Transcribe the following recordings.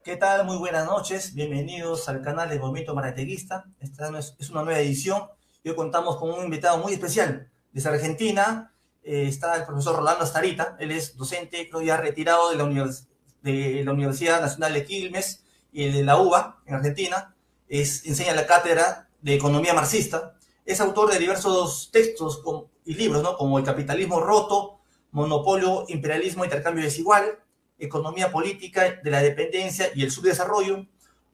¿Qué tal? Muy buenas noches. Bienvenidos al canal del Movimiento Marateguista. Esta es una nueva edición y hoy contamos con un invitado muy especial. Desde Argentina está el profesor Rolando Starita. Él es docente, creo ya retirado de la Universidad Nacional de Quilmes y de la UBA en Argentina. Enseña en la cátedra de Economía Marxista. Es autor de diversos textos y libros, ¿no? Como El capitalismo roto, Monopolio, Imperialismo, Intercambio desigual, Economía política de la dependencia y el subdesarrollo.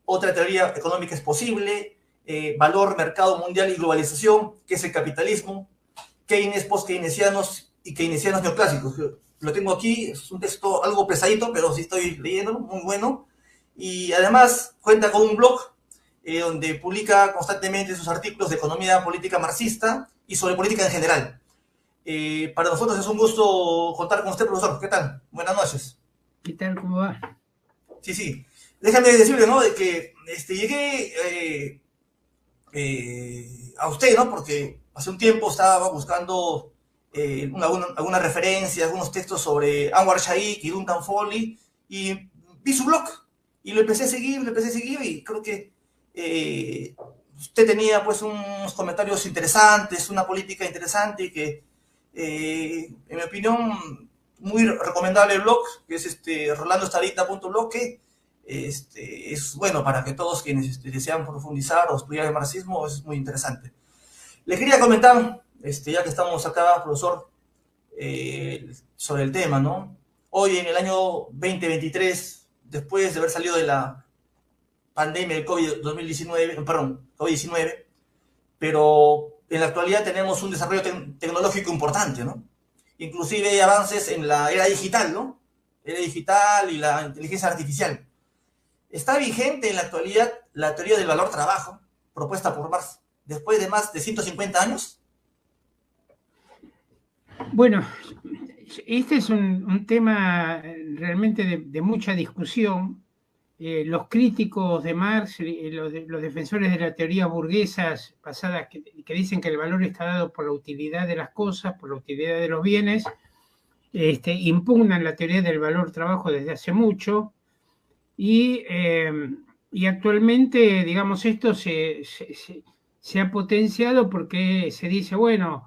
Otra teoría económica es posible, valor, mercado mundial y globalización, que es el capitalismo, Keynes, post-keynesianos y keynesianos neoclásicos. Lo tengo aquí, es un texto algo pesadito, pero sí estoy leyéndolo, muy bueno. Y además cuenta con un blog donde publica constantemente sus artículos de economía política marxista y sobre política en general. Para nosotros es un gusto contar con usted, profesor. ¿Qué tal? Buenas noches. ¿Qué tal? ¿Cómo va? Sí, sí. Déjame decirle, ¿no? De que llegué a usted, ¿no? Porque hace un tiempo estaba buscando alguna referencia, algunos textos sobre Anwar Shaikh y Duncan Foley y vi su blog y lo empecé a seguir y creo que usted tenía pues unos comentarios interesantes, una política interesante y que en mi opinión muy recomendable el blog, que es rolandostarita.blog, que es bueno para que todos quienes desean profundizar o estudiar el marxismo, es muy interesante. Les quería comentar, ya que estamos acá, profesor, sobre el tema, ¿no? Hoy en el año 2023, después de haber salido de la pandemia del COVID-19, perdón, COVID-19, pero en la actualidad tenemos un desarrollo tecnológico importante, ¿no? Inclusive hay avances en la era digital, ¿no? Era digital y la inteligencia artificial. ¿Está vigente en la actualidad la teoría del valor trabajo propuesta por Marx después de más de 150 años? Bueno, este es un tema realmente de mucha discusión. Los críticos de Marx, los defensores de la teoría burguesas pasadas que dicen que el valor está dado por la utilidad de las cosas, por la utilidad de los bienes, impugnan la teoría del valor trabajo desde hace mucho y, y actualmente, digamos, esto se ha potenciado porque se dice, bueno,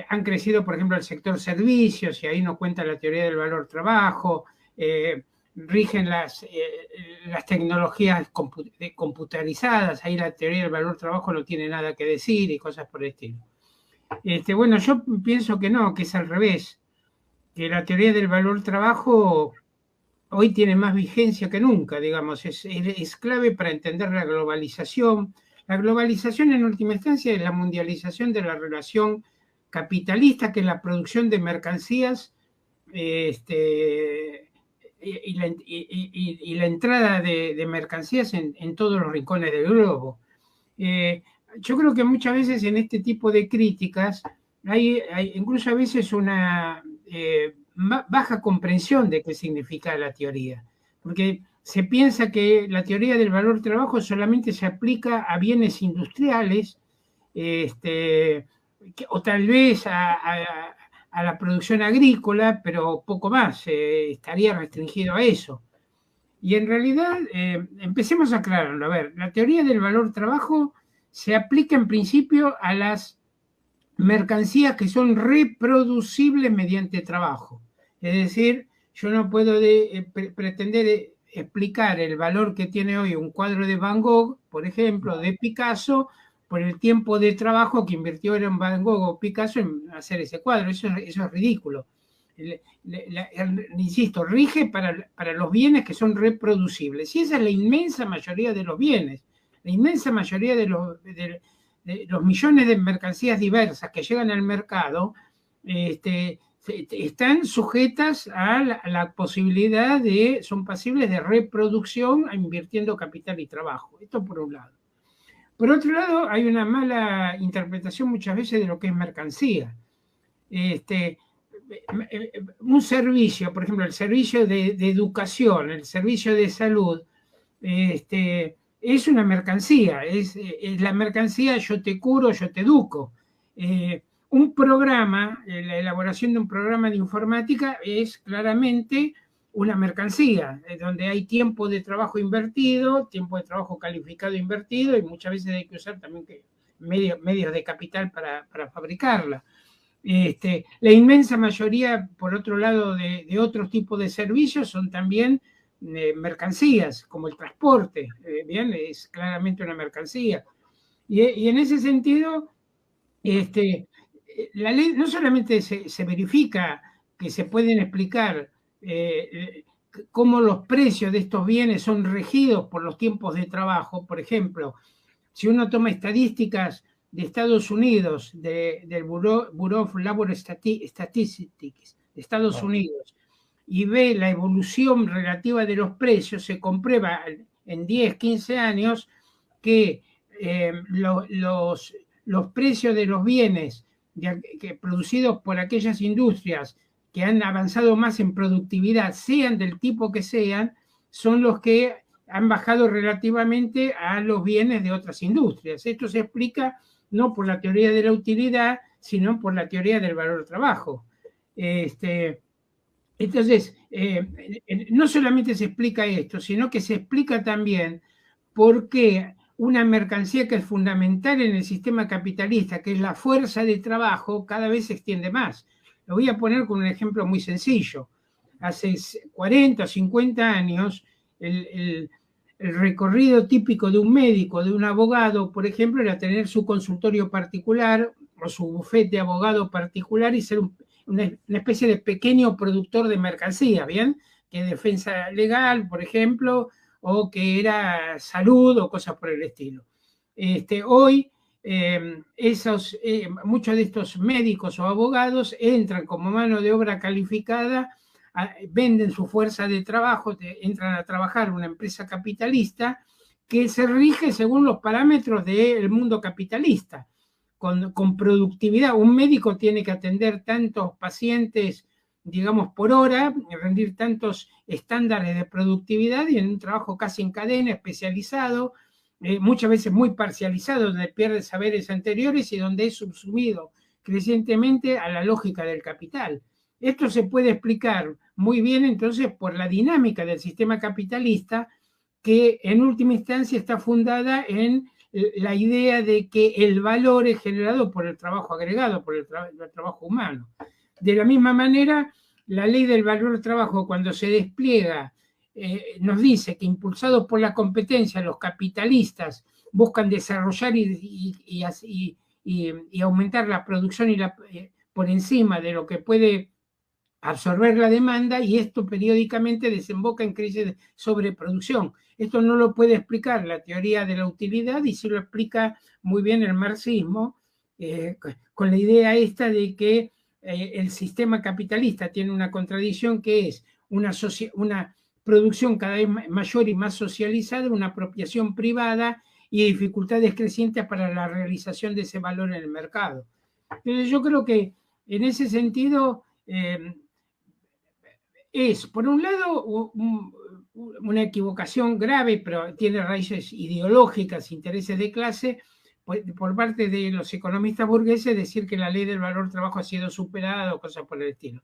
han crecido, por ejemplo, el sector servicios y ahí no cuenta la teoría del valor trabajo, rigen las tecnologías computarizadas, ahí la teoría del valor trabajo no tiene nada que decir y cosas por el estilo. Bueno, yo pienso que no, que es al revés, que la teoría del valor trabajo hoy tiene más vigencia que nunca, digamos, es clave para entender la globalización. La globalización en última instancia es la mundialización de la relación capitalista, que es la producción de mercancías y la entrada de mercancías en todos los rincones del globo. Yo creo que muchas veces en este tipo de críticas hay incluso a veces una baja comprensión de qué significa la teoría, porque se piensa que la teoría del valor trabajo solamente se aplica a bienes industriales, o tal vez a la producción agrícola, pero poco más, estaría restringido a eso. Y en realidad, empecemos a aclararlo. A ver, la teoría del valor trabajo se aplica en principio a las mercancías que son reproducibles mediante trabajo. Es decir, yo no puedo pretender explicar el valor que tiene hoy un cuadro de Van Gogh, por ejemplo, de Picasso, por el tiempo de trabajo que invirtió en Van Gogh o Picasso en hacer ese cuadro. Eso es ridículo. Insisto, rige para los bienes que son reproducibles. Y esa es la inmensa mayoría de los bienes. La inmensa mayoría de los millones de mercancías diversas que llegan al mercado están sujetas a la posibilidad son pasibles de reproducción invirtiendo capital y trabajo. Esto por un lado. Por otro lado, hay una mala interpretación muchas veces de lo que es mercancía. Un servicio, por ejemplo, el servicio de educación, el servicio de salud, es una mercancía, es la mercancía, yo te curo, yo te educo. Un programa, la elaboración de un programa de informática es claramente una mercancía, donde hay tiempo de trabajo invertido, tiempo de trabajo calificado invertido, y muchas veces hay que usar también medios de capital para fabricarla. La inmensa mayoría, por otro lado, de otros tipos de servicios son también mercancías, como el transporte, bien, es claramente una mercancía. Y en ese sentido, la ley no solamente se verifica que se pueden explicar cómo los precios de estos bienes son regidos por los tiempos de trabajo. Por ejemplo, si uno toma estadísticas de Estados Unidos, del Bureau of Labor Statistics de Estados Unidos, y ve la evolución relativa de los precios, se comprueba en 10, 15 años que los precios de los bienes producidos por aquellas industrias que han avanzado más en productividad, sean del tipo que sean, son los que han bajado relativamente a los bienes de otras industrias. Esto se explica no por la teoría de la utilidad, sino por la teoría del valor trabajo. Entonces, no solamente se explica esto, sino que se explica también por qué una mercancía que es fundamental en el sistema capitalista, que es la fuerza de trabajo, cada vez se extiende más. Lo voy a poner con un ejemplo muy sencillo. Hace 40 o 50 años, el recorrido típico de un médico, de un abogado, por ejemplo, era tener su consultorio particular o su bufete de abogado particular y ser una especie de pequeño productor de mercancía, ¿bien? Que defensa legal, por ejemplo, o que era salud o cosas por el estilo. Hoy, muchos de estos médicos o abogados entran como mano de obra calificada, venden su fuerza de trabajo, entran a trabajar en una empresa capitalista que se rige según los parámetros del mundo capitalista, con productividad. Un médico tiene que atender tantos pacientes, digamos, por hora, rendir tantos estándares de productividad, y en un trabajo casi en cadena, especializado, muchas veces muy parcializado, donde pierde saberes anteriores y donde es subsumido crecientemente a la lógica del capital. Esto se puede explicar muy bien entonces por la dinámica del sistema capitalista, que en última instancia está fundada en la idea de que el valor es generado por el trabajo agregado, por el trabajo humano. De la misma manera, la ley del valor del trabajo, cuando se despliega, nos dice que impulsados por la competencia, los capitalistas buscan desarrollar y aumentar la producción por encima de lo que puede absorber la demanda, y esto periódicamente desemboca en crisis de sobreproducción. Esto no lo puede explicar la teoría de la utilidad, y sí lo explica muy bien el marxismo, con la idea esta de que el sistema capitalista tiene una contradicción, que es una producción cada vez mayor y más socializada, una apropiación privada y dificultades crecientes para la realización de ese valor en el mercado. Entonces yo creo que en ese sentido es, por un lado, una equivocación grave, pero tiene raíces ideológicas, intereses de clase, por parte de los economistas burgueses, decir que la ley del valor del trabajo ha sido superada o cosas por el estilo.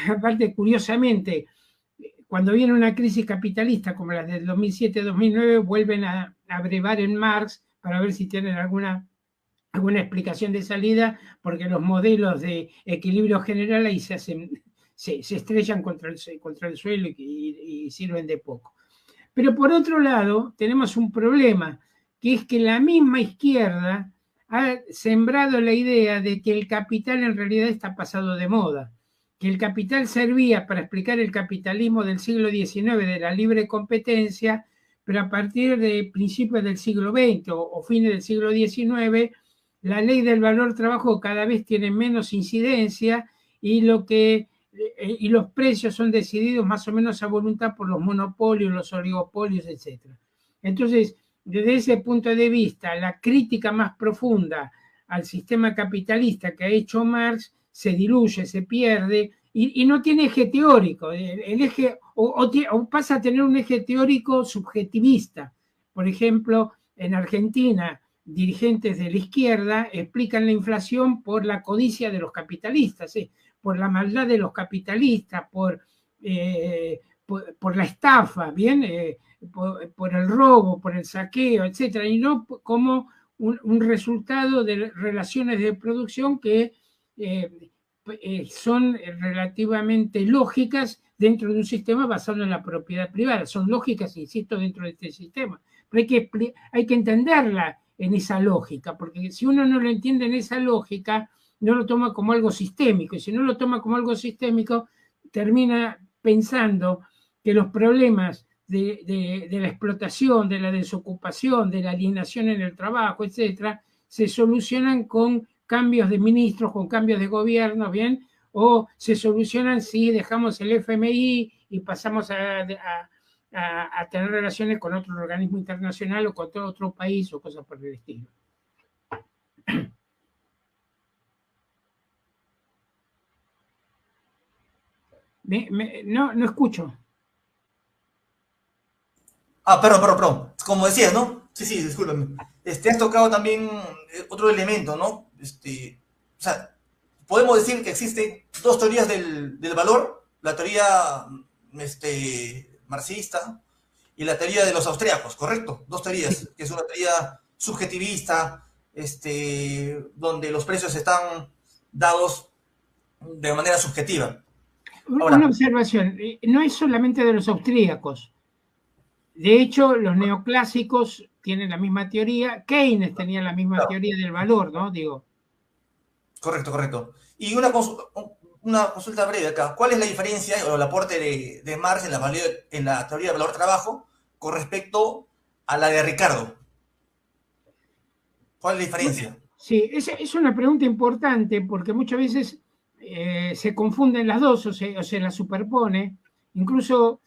Aparte, curiosamente, cuando viene una crisis capitalista como la del 2007-2009, vuelven a brevar en Marx para ver si tienen alguna explicación de salida, porque los modelos de equilibrio general ahí se estrellan contra el suelo y sirven de poco. Pero por otro lado, tenemos un problema, que es que la misma izquierda ha sembrado la idea de que el capital en realidad está pasado de moda, que el capital servía para explicar el capitalismo del siglo XIX, de la libre competencia, pero a partir de principios del siglo XX o fines del siglo XIX, la ley del valor trabajo cada vez tiene menos incidencia, y los precios son decididos más o menos a voluntad por los monopolios, los oligopolios, etc. Entonces, desde ese punto de vista, la crítica más profunda al sistema capitalista que ha hecho Marx se diluye, se pierde, y no tiene eje teórico. El eje, o pasa a tener un eje teórico subjetivista. Por ejemplo, en Argentina, dirigentes de la izquierda explican la inflación por la codicia de los capitalistas, por la maldad de los capitalistas, por por la estafa, ¿bien? Por el robo, por el saqueo, etcétera, y no como un resultado de relaciones de producción que son relativamente lógicas dentro de un sistema basado en la propiedad privada. Son lógicas, insisto, dentro de este sistema. Pero hay que entenderla en esa lógica, porque si uno no lo entiende en esa lógica, no lo toma como algo sistémico. Y si no lo toma como algo sistémico, termina pensando que los problemas de la explotación, de la desocupación, de la alienación en el trabajo, etcétera, se solucionan con cambios de ministros, con cambios de gobierno, ¿bien? O se solucionan si dejamos el FMI y pasamos a tener relaciones con otro organismo internacional o con otro país o cosas por el estilo. No escucho. Perdón. Como decías, ¿no? Sí, discúlpame. Has tocado también otro elemento, ¿no? O sea, podemos decir que existen dos teorías del valor, la teoría marxista y la teoría de los austríacos, ¿correcto? Dos teorías, que es una teoría subjetivista, donde los precios están dados de manera subjetiva. Ahora, una observación, no es solamente de los austríacos. De hecho, los neoclásicos tienen la misma teoría, Keynes tenía la misma teoría del valor, ¿no? Digo. Correcto. Y una consulta breve acá. ¿Cuál es la diferencia o el aporte de Marx en la teoría del valor-trabajo con respecto a la de Ricardo? ¿Cuál es la diferencia? Sí, es una pregunta importante porque muchas veces se confunden las dos o se las superpone. Incluso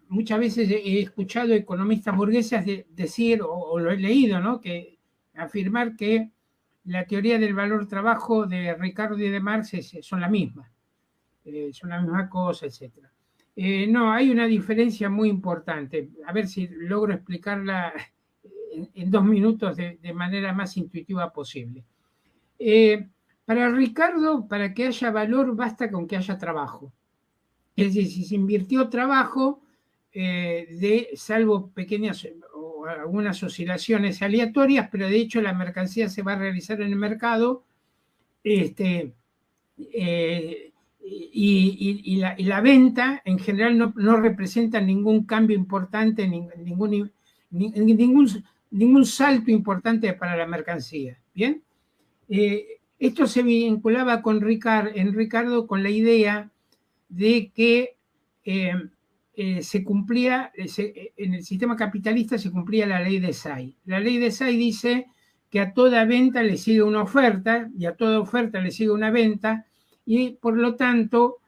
muchas veces he escuchado economistas burgueses decir, o lo he leído, ¿no? Que afirmar que la teoría del valor-trabajo de Ricardo y de Marx son la misma. Son la misma cosa, etc. No, hay una diferencia muy importante. A ver si logro explicarla en 2 minutos de manera más intuitiva posible. Para Ricardo, para que haya valor, basta con que haya trabajo. Es decir, si se invirtió trabajo, salvo pequeñas o algunas oscilaciones aleatorias, pero de hecho la mercancía se va a realizar en el mercado, y la venta en general no representa ningún cambio importante, ningún salto importante para la mercancía. ¿Bien? Esto se vinculaba en Ricardo con la idea de que se cumplía, en el sistema capitalista se cumplía la ley de Say. La ley de Say dice que a toda venta le sigue una oferta y a toda oferta le sigue una venta, y por lo tanto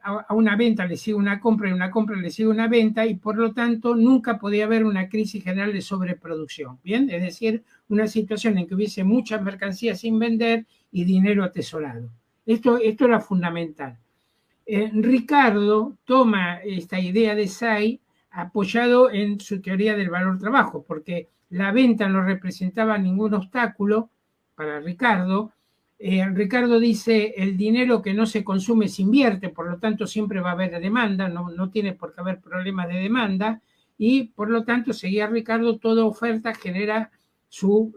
a una venta le sigue una compra y a una compra le sigue una venta, y por lo tanto nunca podía haber una crisis general de sobreproducción. Bien, es decir, una situación en que hubiese muchas mercancías sin vender y dinero atesorado. Esto era fundamental. Ricardo toma esta idea de Say apoyado en su teoría del valor-trabajo, porque la venta no representaba ningún obstáculo para Ricardo. Ricardo dice, el dinero que no se consume se invierte, por lo tanto siempre va a haber demanda, no tiene por qué haber problemas de demanda, y por lo tanto, seguía Ricardo, toda oferta genera su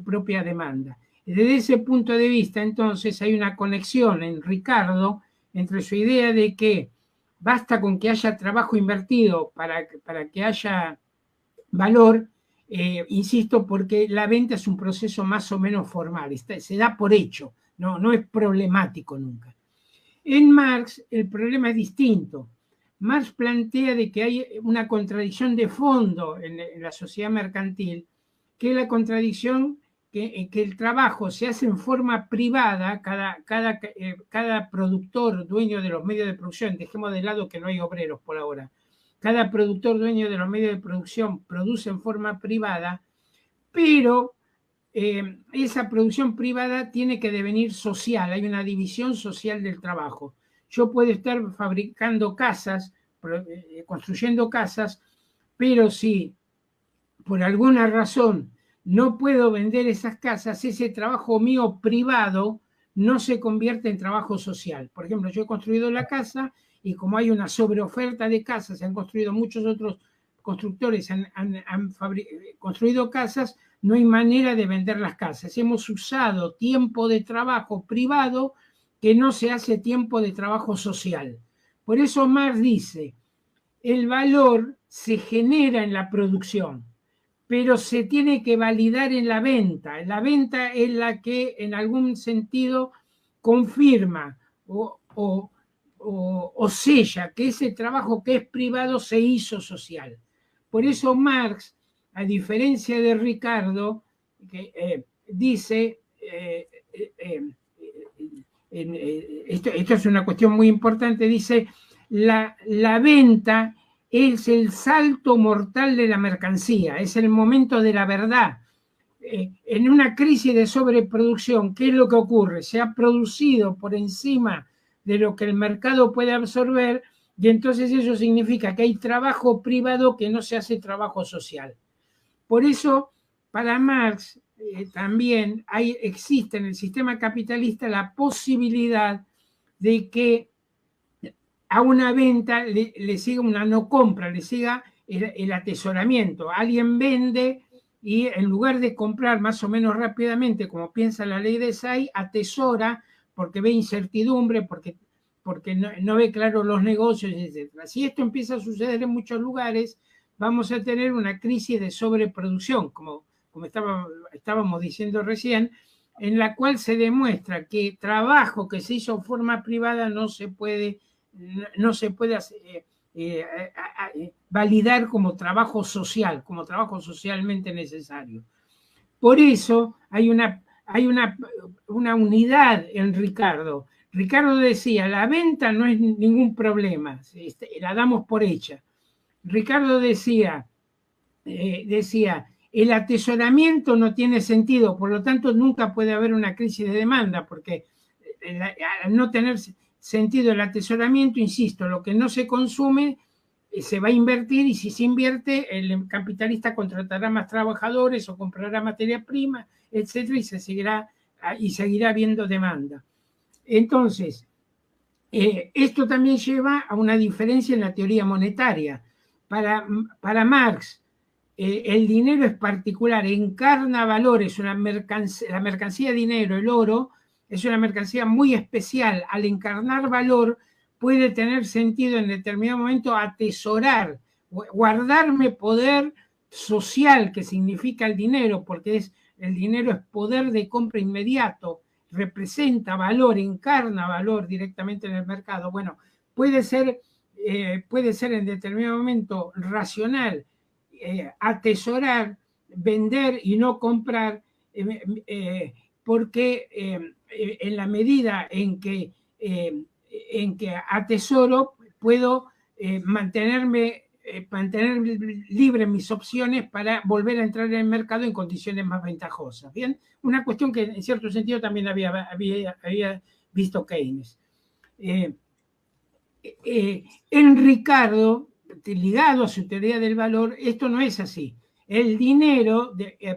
propia demanda. Desde ese punto de vista, entonces, hay una conexión en Ricardo entre su idea de que basta con que haya trabajo invertido para que haya valor, insisto, porque la venta es un proceso más o menos formal, se da por hecho, no es problemático nunca. En Marx el problema es distinto. Marx plantea de que hay una contradicción de fondo en la sociedad mercantil, que es la contradicción que el trabajo se hace en forma privada, cada productor dueño de los medios de producción, dejemos de lado que no hay obreros por ahora, cada productor dueño de los medios de producción produce en forma privada, pero esa producción privada tiene que devenir social, hay una división social del trabajo. Yo puedo estar fabricando casas, construyendo casas, pero si por alguna razón no puedo vender esas casas, ese trabajo mío privado no se convierte en trabajo social. Por ejemplo, yo he construido la casa y como hay una sobreoferta de casas, se han construido muchos otros constructores, han construido casas, no hay manera de vender las casas. Hemos usado tiempo de trabajo privado que no se hace tiempo de trabajo social. Por eso Marx dice, el valor se genera en la producción, pero se tiene que validar en la venta. La venta es la que en algún sentido confirma o sella que ese trabajo que es privado se hizo social. Por eso Marx, a diferencia de Ricardo, que, dice, esto es una cuestión muy importante, dice, la venta es el salto mortal de la mercancía, es el momento de la verdad. En una crisis de sobreproducción, ¿qué es lo que ocurre? Se ha producido por encima de lo que el mercado puede absorber y entonces eso significa que hay trabajo privado que no se hace trabajo social. Por eso, para Marx, también existe en el sistema capitalista la posibilidad de que a una venta le siga una no compra, le siga el atesoramiento. Alguien vende y en lugar de comprar más o menos rápidamente, como piensa la ley de Say, atesora porque ve incertidumbre, porque no ve claro los negocios, etc. Si esto empieza a suceder en muchos lugares, vamos a tener una crisis de sobreproducción, como estábamos diciendo recién, en la cual se demuestra que trabajo que se hizo en forma privada no se puede validar como trabajo social, como trabajo socialmente necesario. Por eso hay una unidad en Ricardo. Ricardo decía, la venta no es ningún problema, la damos por hecha. Ricardo decía, el atesoramiento no tiene sentido, por lo tanto nunca puede haber una crisis de demanda, porque al no tener sentido el atesoramiento, insisto, lo que no se consume se va a invertir y si se invierte el capitalista contratará más trabajadores o comprará materia prima, etcétera, y seguirá habiendo demanda. Entonces, esto también lleva a una diferencia en la teoría monetaria. Para Marx, el dinero es particular, encarna valores, la mercancía dinero, el oro, es una mercancía muy especial. Al encarnar valor, puede tener sentido en determinado momento atesorar, guardarme poder social, que significa el dinero, porque el dinero es poder de compra inmediato, representa valor, encarna valor directamente en el mercado. Bueno, puede ser en determinado momento racional, atesorar, vender y no comprar, porque en la medida en que atesoro puedo mantener libre mis opciones para volver a entrar en el mercado en condiciones más ventajosas. Bien, una cuestión que en cierto sentido también había visto Keynes. En Ricardo, ligado a su teoría del valor, esto no es así. El dinero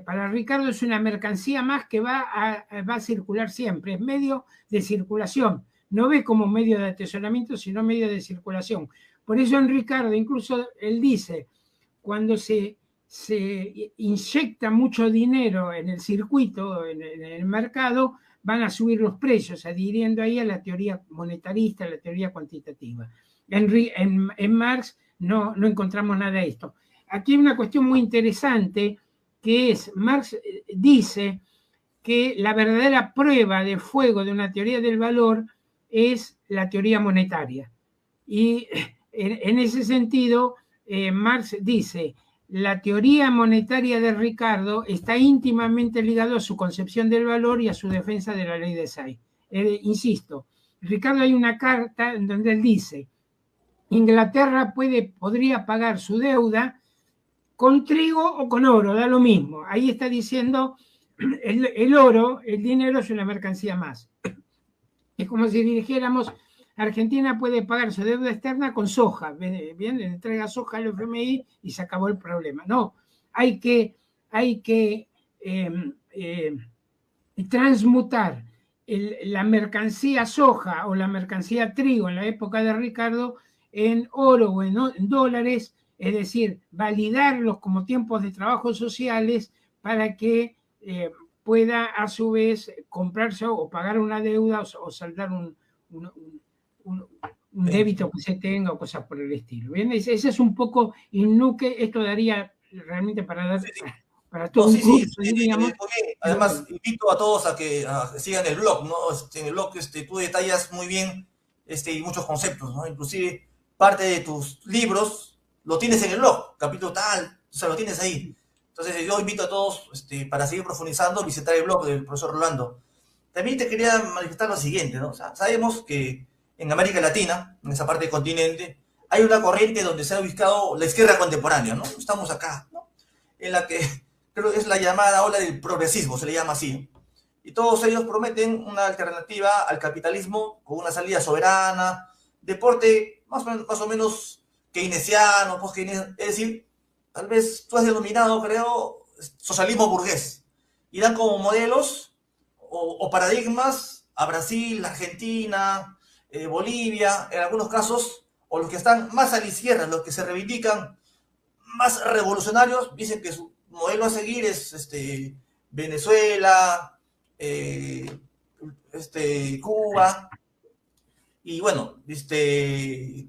para Ricardo es una mercancía más que va a circular siempre, es medio de circulación. No ve como medio de atesoramiento, sino medio de circulación. Por eso en Ricardo, incluso él dice, cuando se inyecta mucho dinero en el circuito, en el mercado, van a subir los precios, adhiriendo ahí a la teoría monetarista, a la teoría cuantitativa. En Marx no encontramos nada de esto. Aquí hay una cuestión muy interesante, que es, Marx dice que la verdadera prueba de fuego de una teoría del valor es la teoría monetaria. Y en ese sentido, Marx dice, la teoría monetaria de Ricardo está íntimamente ligada a su concepción del valor y a su defensa de la ley de Say. Insisto, Ricardo hay una carta en donde él dice, Inglaterra podría pagar su deuda con trigo o con oro, da lo mismo. Ahí está diciendo, el oro, el dinero es una mercancía más. Es como si dijéramos, Argentina puede pagar su deuda externa con soja. Bien, le entrega soja al FMI y se acabó el problema. No, hay que transmutar la mercancía soja o la mercancía trigo en la época de Ricardo en oro o en dólares, es decir, validarlos como tiempos de trabajo sociales para que pueda a su vez comprarse o pagar una deuda o saldar un, un, un débito que se tenga o cosas por el estilo. ¿Bien? Ese es un poco Innuque, esto daría realmente para dar Sí, sí. para No, todo un sí, sí, curso, diríamos. muy bien. Pero Además, bueno, invito a todos a que sigan el blog, ¿no? En el blog tú detallas muy bien y muchos conceptos, ¿no? Inclusive parte de tus libros lo tienes en el blog, capítulo tal, o sea, lo tienes ahí. Entonces yo invito a todos para seguir profundizando, visitar el blog del profesor Rolando. También te quería manifestar lo siguiente, ¿no? O sea, sabemos que en América Latina, en esa parte del continente, hay una corriente donde se ha ubicado la izquierda contemporánea, ¿no? Estamos acá, ¿no? En la que creo que es la llamada ola del progresismo, se le llama así. Y todos ellos prometen una alternativa al capitalismo con una salida soberana, deporte más o menos keynesiano, post-keynesiano, es decir, tal vez tú has denominado, creo, socialismo burgués. Y dan como modelos o paradigmas a Brasil, Argentina, Bolivia, en algunos casos, o los que están más a la izquierda, los que se reivindican más revolucionarios, dicen que su modelo a seguir es Venezuela, Cuba, y bueno,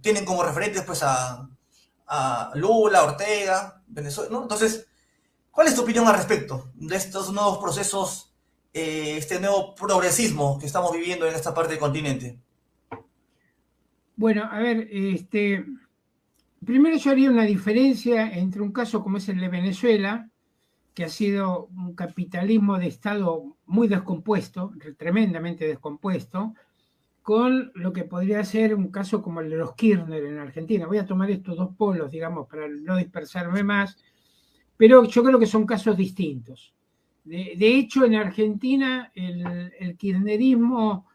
tienen como referentes pues a Lula, Ortega, Venezuela, ¿no? Entonces, ¿cuál es tu opinión al respecto de estos nuevos procesos, este nuevo progresismo que estamos viviendo en esta parte del continente? bueno, a ver, primero yo haría una diferencia entre un caso como es el de Venezuela, que ha sido un capitalismo de Estado muy descompuesto, tremendamente descompuesto, con lo que podría ser un caso como el de los Kirchner en Argentina. Voy a tomar estos dos polos, digamos, para no dispersarme más, pero yo creo que son casos distintos. De hecho, en Argentina el kirchnerismo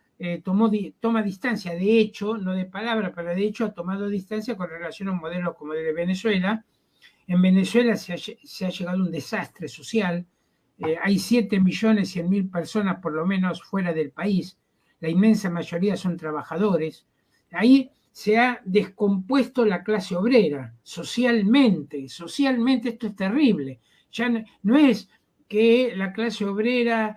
toma distancia, de hecho, no de palabra, pero de hecho ha tomado distancia con relación a un modelo como el de Venezuela. En Venezuela se ha llegado a un desastre social. Hay 7.100.000 personas por lo menos fuera del país. La inmensa mayoría son trabajadores. Ahí se ha descompuesto la clase obrera socialmente. Socialmente esto es terrible. Ya no es que la clase obrera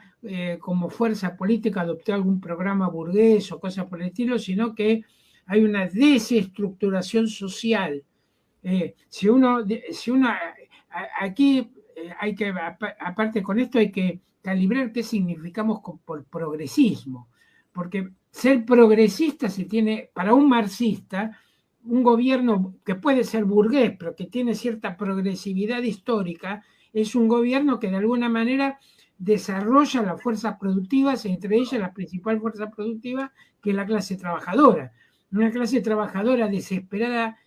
como fuerza política adoptó algún programa burgués o cosas por el estilo, sino que hay una desestructuración social. Si uno aquí hay que, aparte con esto hay que calibrar qué significamos por progresismo, porque ser progresista se tiene, para un marxista, un gobierno que puede ser burgués, pero que tiene cierta progresividad histórica, es un gobierno que de alguna manera desarrolla las fuerzas productivas, entre ellas la principal fuerza productiva, que es la clase trabajadora. Una clase trabajadora desesperada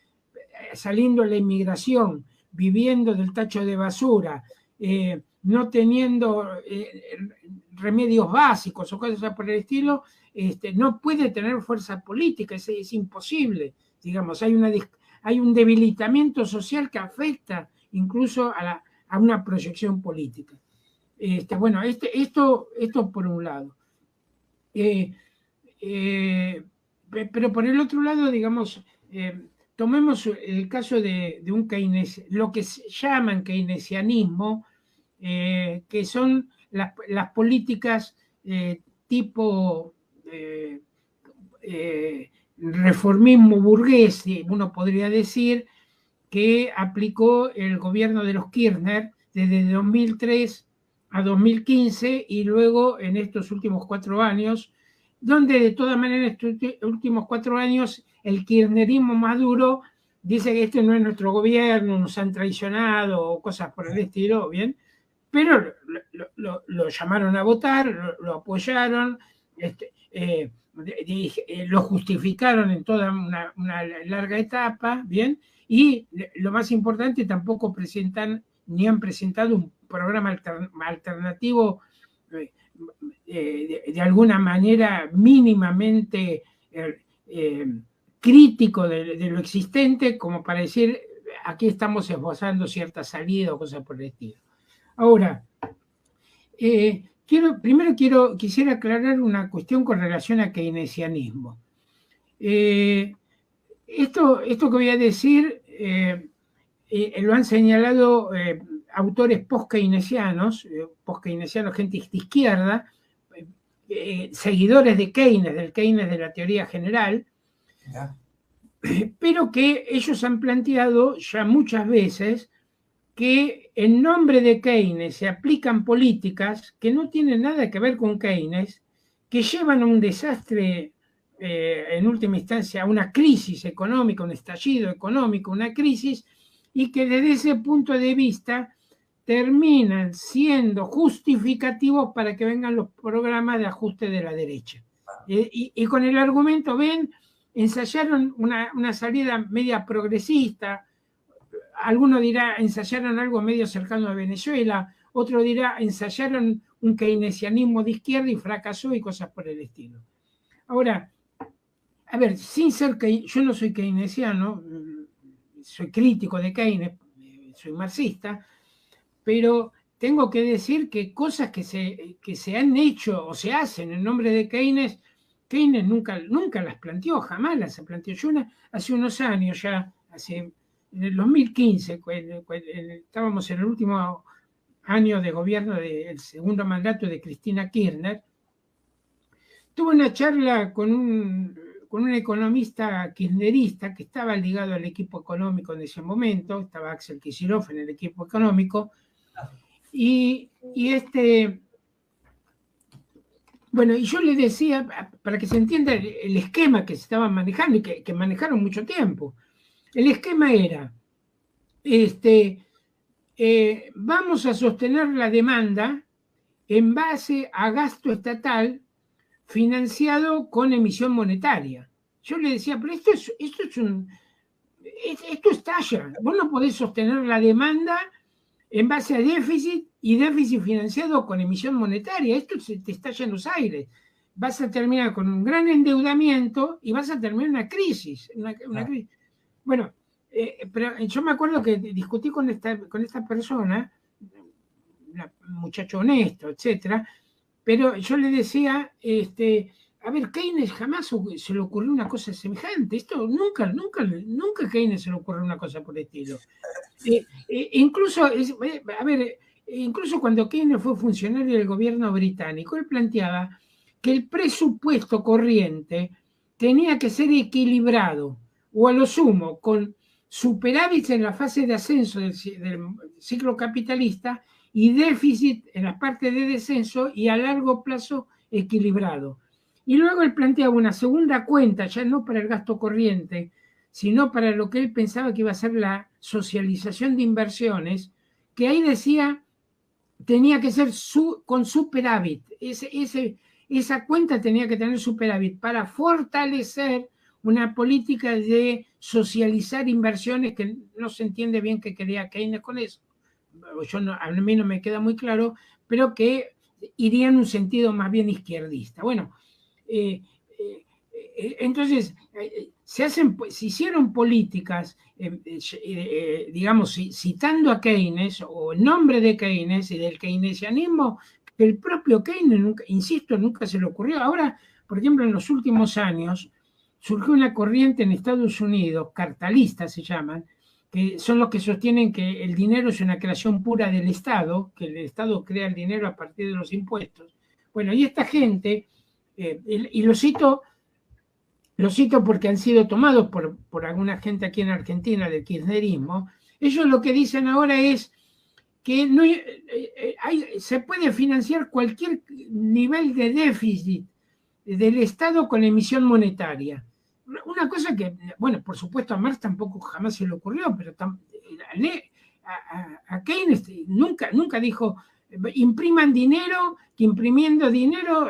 saliendo a la inmigración, viviendo del tacho de basura, no teniendo remedios básicos o cosas por el estilo, no puede tener fuerza política, es imposible. Digamos, hay un debilitamiento social que afecta incluso a una proyección política. Bueno, esto por un lado. Pero por el otro lado, digamos, tomemos el caso de un lo que se llaman keynesianismo, que son las políticas tipo reformismo burgués, uno podría decir, que aplicó el gobierno de los Kirchner desde 2003 a 2015 y luego en estos últimos 4 años, donde de todas maneras en estos últimos 4 años el kirchnerismo más duro dice que este no es nuestro gobierno, nos han traicionado o cosas por el estilo, ¿bien? Pero lo llamaron a votar, lo apoyaron, lo justificaron en toda una larga etapa, ¿bien? Y lo más importante, tampoco presentan ni han presentado un programa alternativo de alguna manera mínimamente crítico de lo existente, como para decir, aquí estamos esbozando cierta salida o cosas por el estilo. Ahora, Quisiera aclarar una cuestión con relación a keynesianismo. Esto que voy a decir lo han señalado autores post-keynesianos, gente de izquierda, seguidores de Keynes, del Keynes de la teoría general, ¿Ya? pero que ellos han planteado ya muchas veces que en nombre de Keynes se aplican políticas que no tienen nada que ver con Keynes, que llevan a un desastre, en última instancia, a una crisis económica, un estallido económico, una crisis, y que desde ese punto de vista terminan siendo justificativos para que vengan los programas de ajuste de la derecha. Y con el argumento, ensayaron una salida media progresista. Alguno dirá, ensayaron algo medio cercano a Venezuela, otro dirá, ensayaron un keynesianismo de izquierda y fracasó y cosas por el estilo. Ahora, a ver, yo no soy keynesiano, soy crítico de Keynes, soy marxista, pero tengo que decir que cosas que se han hecho o se hacen en nombre de Keynes nunca las planteó, jamás las planteó. Yo hace unos años ya, en el 2015, estábamos en el último año de gobierno del segundo mandato de Cristina Kirchner, tuve una charla con un economista kirchnerista que estaba ligado al equipo económico en ese momento, estaba Axel Kicillof en el equipo económico, y bueno, y yo le decía, para que se entienda el esquema que se estaba manejando y que manejaron mucho tiempo. El esquema era, vamos a sostener la demanda en base a gasto estatal financiado con emisión monetaria. Yo le decía, pero esto estalla. Vos no podés sostener la demanda en base a déficit y déficit financiado con emisión monetaria. Esto se te estalla en los aires. Vas a terminar con un gran endeudamiento y vas a terminar una crisis. Crisis. Bueno, pero yo me acuerdo que discutí con esta persona, un muchacho honesto, etcétera, pero yo le decía, a ver, Keynes jamás se le ocurrió una cosa semejante. Esto nunca Keynes se le ocurrió una cosa por el estilo. Incluso cuando Keynes fue funcionario del gobierno británico, él planteaba que el presupuesto corriente tenía que ser equilibrado, o a lo sumo, con superávit en la fase de ascenso del ciclo capitalista y déficit en la parte de descenso y a largo plazo equilibrado. Y luego él planteaba una segunda cuenta, ya no para el gasto corriente, sino para lo que él pensaba que iba a ser la socialización de inversiones, que ahí decía tenía que ser con superávit. Esa cuenta tenía que tener superávit para fortalecer una política de socializar inversiones que no se entiende bien qué quería Keynes con eso. A mí no me queda muy claro, pero que iría en un sentido más bien izquierdista. Bueno, entonces se hicieron políticas, digamos, citando a Keynes o en nombre de Keynes y del keynesianismo, que el propio Keynes, nunca se le ocurrió. Ahora, por ejemplo, en los últimos años, surgió una corriente en Estados Unidos, cartalistas se llaman, que son los que sostienen que el dinero es una creación pura del Estado, que el Estado crea el dinero a partir de los impuestos. Bueno, y esta gente, y lo cito porque han sido tomados por alguna gente aquí en Argentina del kirchnerismo, ellos lo que dicen ahora es que se puede financiar cualquier nivel de déficit del Estado con emisión monetaria. Una cosa que, bueno, por supuesto a Marx tampoco jamás se le ocurrió, pero a Keynes nunca dijo, impriman dinero, que imprimiendo dinero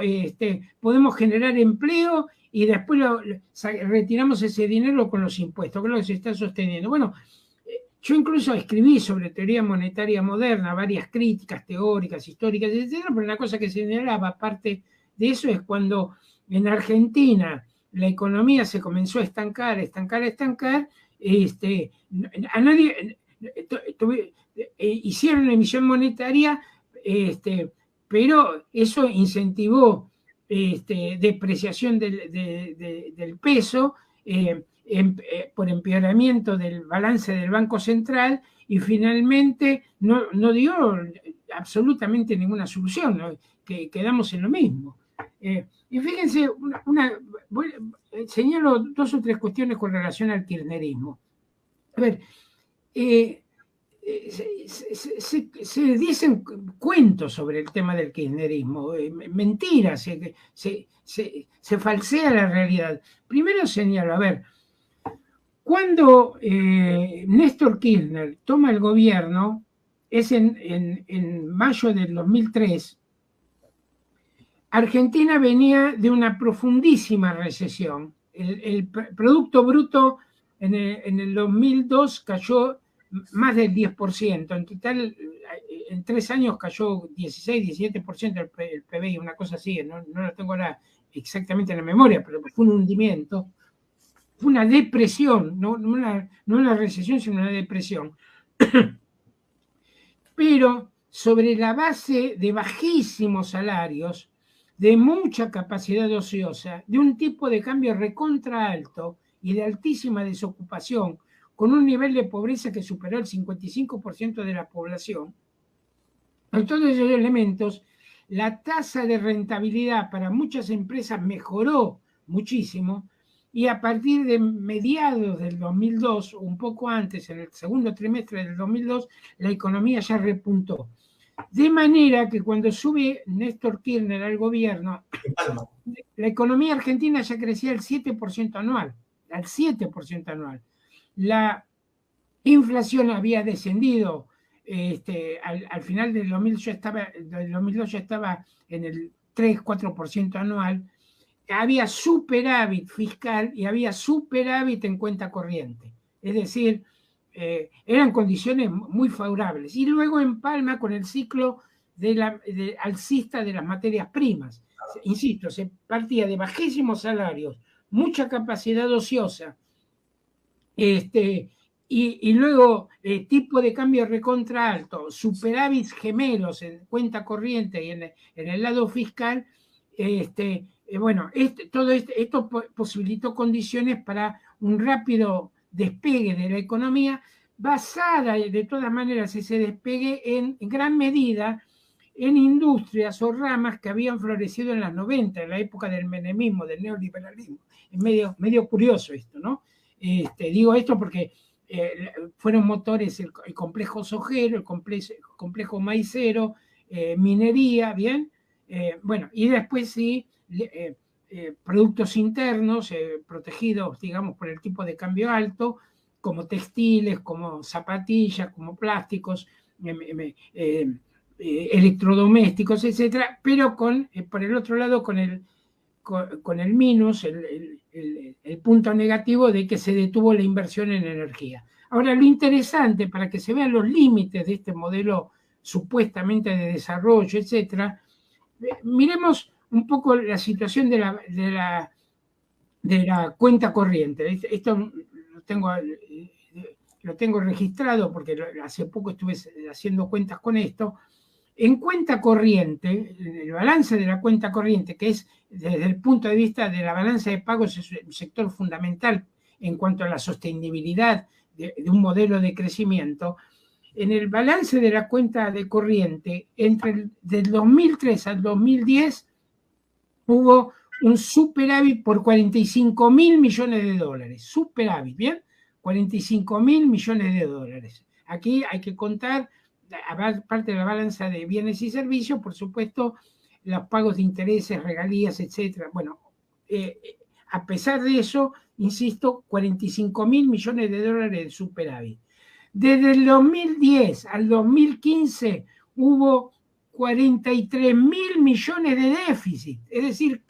podemos generar empleo y después retiramos ese dinero con los impuestos, que es lo que se está sosteniendo. Bueno, yo incluso escribí sobre teoría monetaria moderna, varias críticas teóricas, históricas, etcétera, pero una cosa que señalaba, aparte de eso, es cuando en Argentina la economía se comenzó a estancar, a nadie hicieron emisión monetaria, pero eso incentivó depreciación del peso, por empeoramiento del balance del Banco Central, y finalmente no dio absolutamente ninguna solución, ¿no? Que quedamos en lo mismo. Y fíjense, señalo 2 o 3 cuestiones con relación al kirchnerismo. A ver, se dicen cuentos sobre el tema del kirchnerismo, mentiras, se falsea la realidad. Primero señalo, a ver, cuando Néstor Kirchner toma el gobierno, es en mayo del 2003, Argentina venía de una profundísima recesión. El Producto Bruto en el 2002 cayó más del 10%. En total, en 3 años cayó 16-17% el PBI, una cosa así. No lo tengo ahora exactamente en la memoria, pero fue un hundimiento. Fue una depresión, no una recesión, sino una depresión. Pero sobre la base de bajísimos salarios, de mucha capacidad ociosa, de un tipo de cambio recontra alto y de altísima desocupación, con un nivel de pobreza que superó el 55% de la población. Con todos esos elementos, la tasa de rentabilidad para muchas empresas mejoró muchísimo, y a partir de mediados del 2002, un poco antes, en el segundo trimestre del 2002, la economía ya repuntó. De manera que cuando sube Néstor Kirchner al gobierno, la economía argentina ya crecía al 7% anual, al 7% anual. La inflación había descendido, al final del 2002 ya estaba en el 3-4% anual. Había superávit fiscal y había superávit en cuenta corriente. Es decir, eran condiciones muy favorables. Y luego empalma con el ciclo alcista de las materias primas. Insisto, se partía de bajísimos salarios, mucha capacidad ociosa, y luego tipo de cambio recontra alto, superávits gemelos en cuenta corriente y en el lado fiscal. Bueno, todo esto posibilitó condiciones para un rápido despegue de la economía, basada de todas maneras ese despegue en gran medida en industrias o ramas que habían florecido en las 90, en la época del menemismo, del neoliberalismo. Es medio curioso esto, ¿no? Digo esto porque fueron motores el complejo sojero, el complejo maicero, minería, ¿bien? Bueno, y después sí, productos internos protegidos, digamos, por el tipo de cambio alto, como textiles, como zapatillas, como plásticos, electrodomésticos, etcétera, pero por el otro lado con el minus, el punto negativo de que se detuvo la inversión en energía. Ahora, lo interesante, para que se vean los límites de este modelo supuestamente de desarrollo, etcétera, miremos un poco la situación de la cuenta corriente. Esto lo tengo registrado porque hace poco estuve haciendo cuentas con esto. En cuenta corriente, el balance de la cuenta corriente, que es desde el punto de vista de la balanza de pagos, es un sector fundamental en cuanto a la sostenibilidad de un modelo de crecimiento. En el balance de la cuenta de corriente, del 2003 al 2010, hubo un superávit por 45.000 millones de dólares. Superávit, ¿bien? 45.000 millones de dólares. Aquí hay que contar, aparte de la balanza de bienes y servicios, por supuesto, los pagos de intereses, regalías, etcétera. Bueno, a pesar de eso, insisto, 45.000 millones de dólares de superávit. Desde el 2010 al 2015 hubo 43.000 millones de déficit, es decir,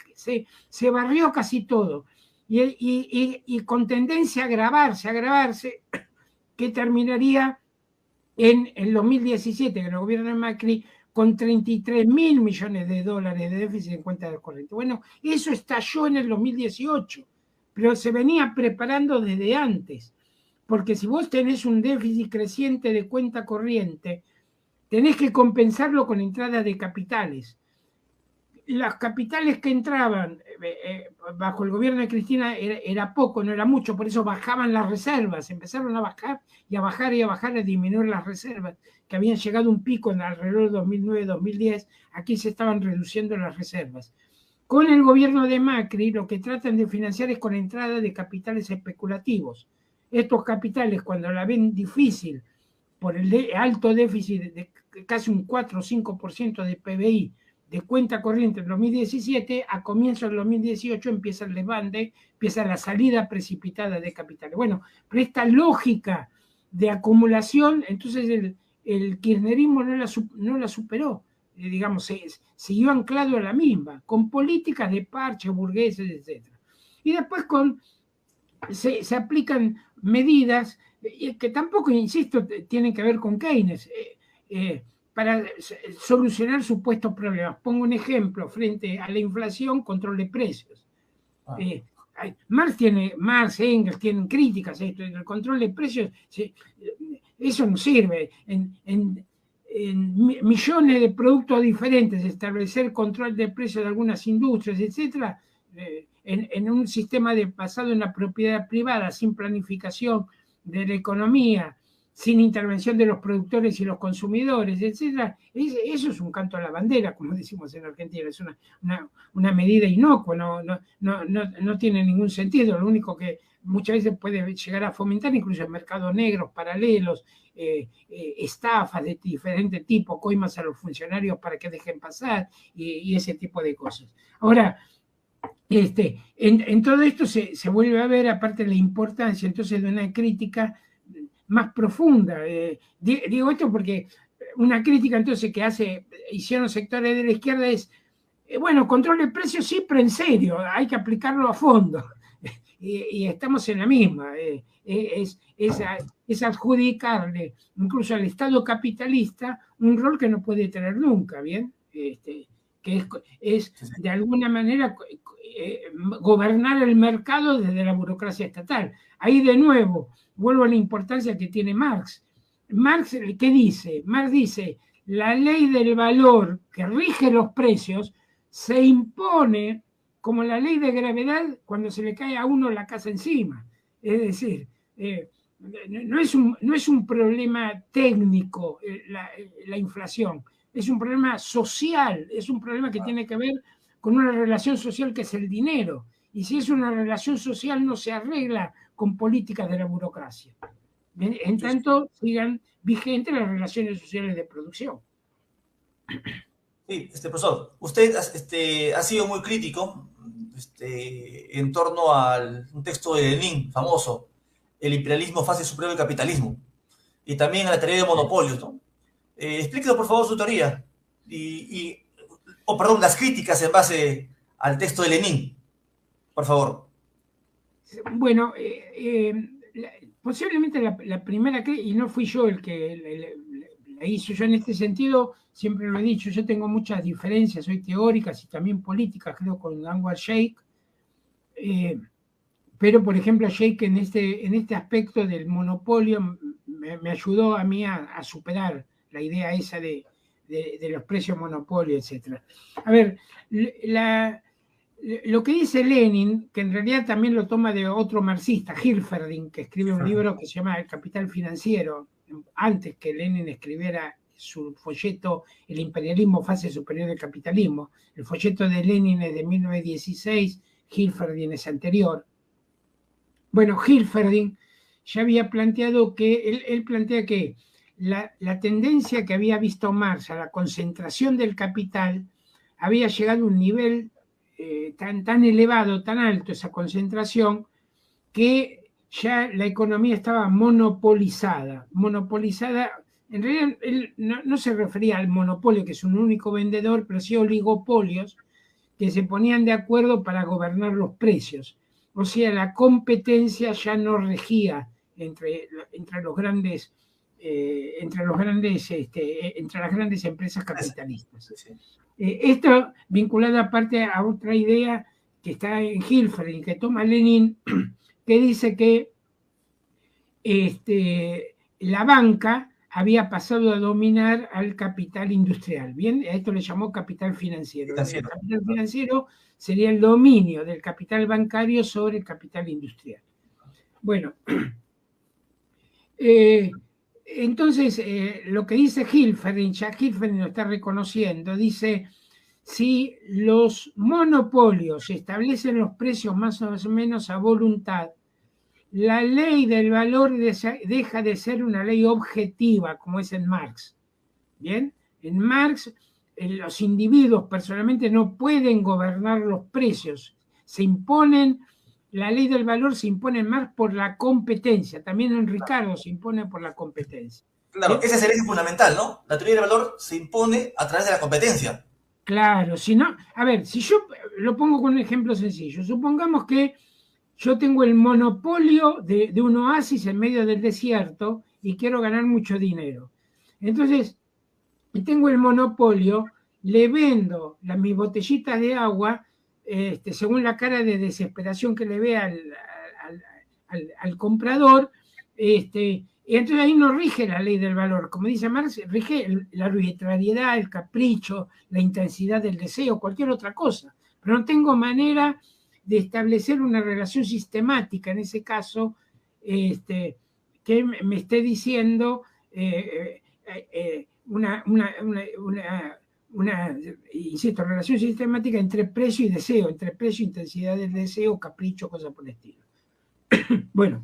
se barrió casi todo, y con tendencia a agravarse, que terminaría en el 2017, en el gobierno de Macri, con 33.000 millones de dólares de déficit en cuenta de corriente. Bueno, eso estalló en el 2018, pero se venía preparando desde antes, porque si vos tenés un déficit creciente de cuenta corriente, tenés que compensarlo con entrada de capitales. Las capitales que entraban bajo el gobierno de Cristina era poco, no era mucho, por eso bajaban las reservas, empezaron a bajar y a bajar y a bajar, a disminuir las reservas, que habían llegado a un pico en alrededor de 2009-2010, aquí se estaban reduciendo las reservas. Con el gobierno de Macri lo que tratan de financiar es con entrada de capitales especulativos. Estos capitales, cuando la ven difícil por el alto déficit de casi un 4 o 5% de PBI, de cuenta corriente en 2017, a comienzos del 2018 empieza el levante, empieza la salida precipitada de capitales. Bueno, pero esta lógica de acumulación, entonces el kirchnerismo no la superó, digamos, siguió anclado a la misma, con políticas de parche, burgueses, etc. Y después se aplican medidas que tampoco, insisto, tienen que ver con Keynes. Para solucionar supuestos problemas. Pongo un ejemplo, frente a la inflación, control de precios. Marx, Engels tienen críticas a esto, el control de precios, eso no sirve. En millones de productos diferentes, establecer control de precios de algunas industrias, etcétera, en un sistema basado en la propiedad privada, sin planificación de la economía, sin intervención de los productores y los consumidores, etc. Eso es un canto a la bandera, como decimos en Argentina, es una medida inocua, no tiene ningún sentido, lo único que muchas veces puede llegar a fomentar incluso mercados negros, paralelos, estafas de diferente tipo, coimas a los funcionarios para que dejen pasar y ese tipo de cosas. Ahora, en todo esto se vuelve a ver, aparte de la importancia entonces de una crítica más profunda. Digo esto porque una crítica entonces que hicieron sectores de la izquierda es, bueno, control de precios sí, pero en serio, hay que aplicarlo a fondo. Y estamos en la misma. Es adjudicarle incluso al Estado capitalista un rol que no puede tener nunca, ¿bien? Que es de alguna manera gobernar el mercado desde la burocracia estatal. Ahí de nuevo vuelvo a la importancia que tiene Marx. Marx, ¿qué dice? Marx dice, la ley del valor que rige los precios se impone como la ley de gravedad cuando se le cae a uno la casa encima. Es decir, no es un problema técnico la inflación, es un problema social, es un problema que tiene que ver con una relación social que es el dinero. Y si es una relación social no se arregla con políticas de la burocracia. En tanto sigan vigentes las relaciones sociales de producción. Sí, profesor, usted ha sido muy crítico en torno a un texto de Lenin famoso, El imperialismo, fase suprema del capitalismo, y también a la teoría de monopolios, ¿no? Explíquenos, por favor, su teoría, perdón, las críticas en base al texto de Lenin, por favor. Bueno, posiblemente la primera y no fui yo el que la hizo. Yo en este sentido, siempre lo he dicho, yo tengo muchas diferencias, soy teóricas y también políticas, creo, con Anwar Sheikh, pero por ejemplo Sheikh en este aspecto del monopolio me ayudó a mí a superar la idea esa de los precios monopolio, etc. A ver, lo que dice Lenin, que en realidad también lo toma de otro marxista, Hilferding, que escribe un libro que se llama El Capital Financiero, antes que Lenin escribiera su folleto El imperialismo, fase superior del capitalismo. El folleto de Lenin es de 1916, Hilferding es anterior. Bueno, Hilferding ya había planteado él plantea que la tendencia que había visto Marx a la concentración del capital había llegado a un nivel tan elevado, tan alto esa concentración, que ya la economía estaba monopolizada. En realidad él no se refería al monopolio, que es un único vendedor, pero sí oligopolios que se ponían de acuerdo para gobernar los precios. O sea, la competencia ya no regía entre las grandes empresas capitalistas. Esto vinculado aparte a otra idea que está en Hilferding, que toma Lenin, que dice que la banca había pasado a dominar al capital industrial. Bien, a esto le llamó capital financiero. El capital financiero sería el dominio del capital bancario sobre el capital industrial. Bueno, entonces lo que dice Hilferding, ya Hilferding lo está reconociendo, dice: si los monopolios establecen los precios más o menos a voluntad, la ley del valor deja de ser una ley objetiva, como es en Marx. ¿Bien? En Marx, los individuos personalmente no pueden gobernar los precios. Se imponen, la ley del valor se impone en Marx por la competencia. También en Ricardo se impone por la competencia. Claro, ese es el eje fundamental, ¿no? La teoría del valor se impone a través de la competencia. Claro, si no, a ver, si yo lo pongo con un ejemplo sencillo, supongamos que yo tengo el monopolio de un oasis en medio del desierto y quiero ganar mucho dinero. Entonces, tengo el monopolio, le vendo mis botellitas de agua, según la cara de desesperación que le ve al comprador, y entonces ahí no rige la ley del valor. Como dice Marx, rige la arbitrariedad, el capricho, la intensidad del deseo, cualquier otra cosa. Pero no tengo manera de establecer una relación sistemática, en ese caso, que me esté diciendo insisto, relación sistemática entre precio y deseo, entre precio e intensidad del deseo, capricho, cosas por el estilo. Bueno,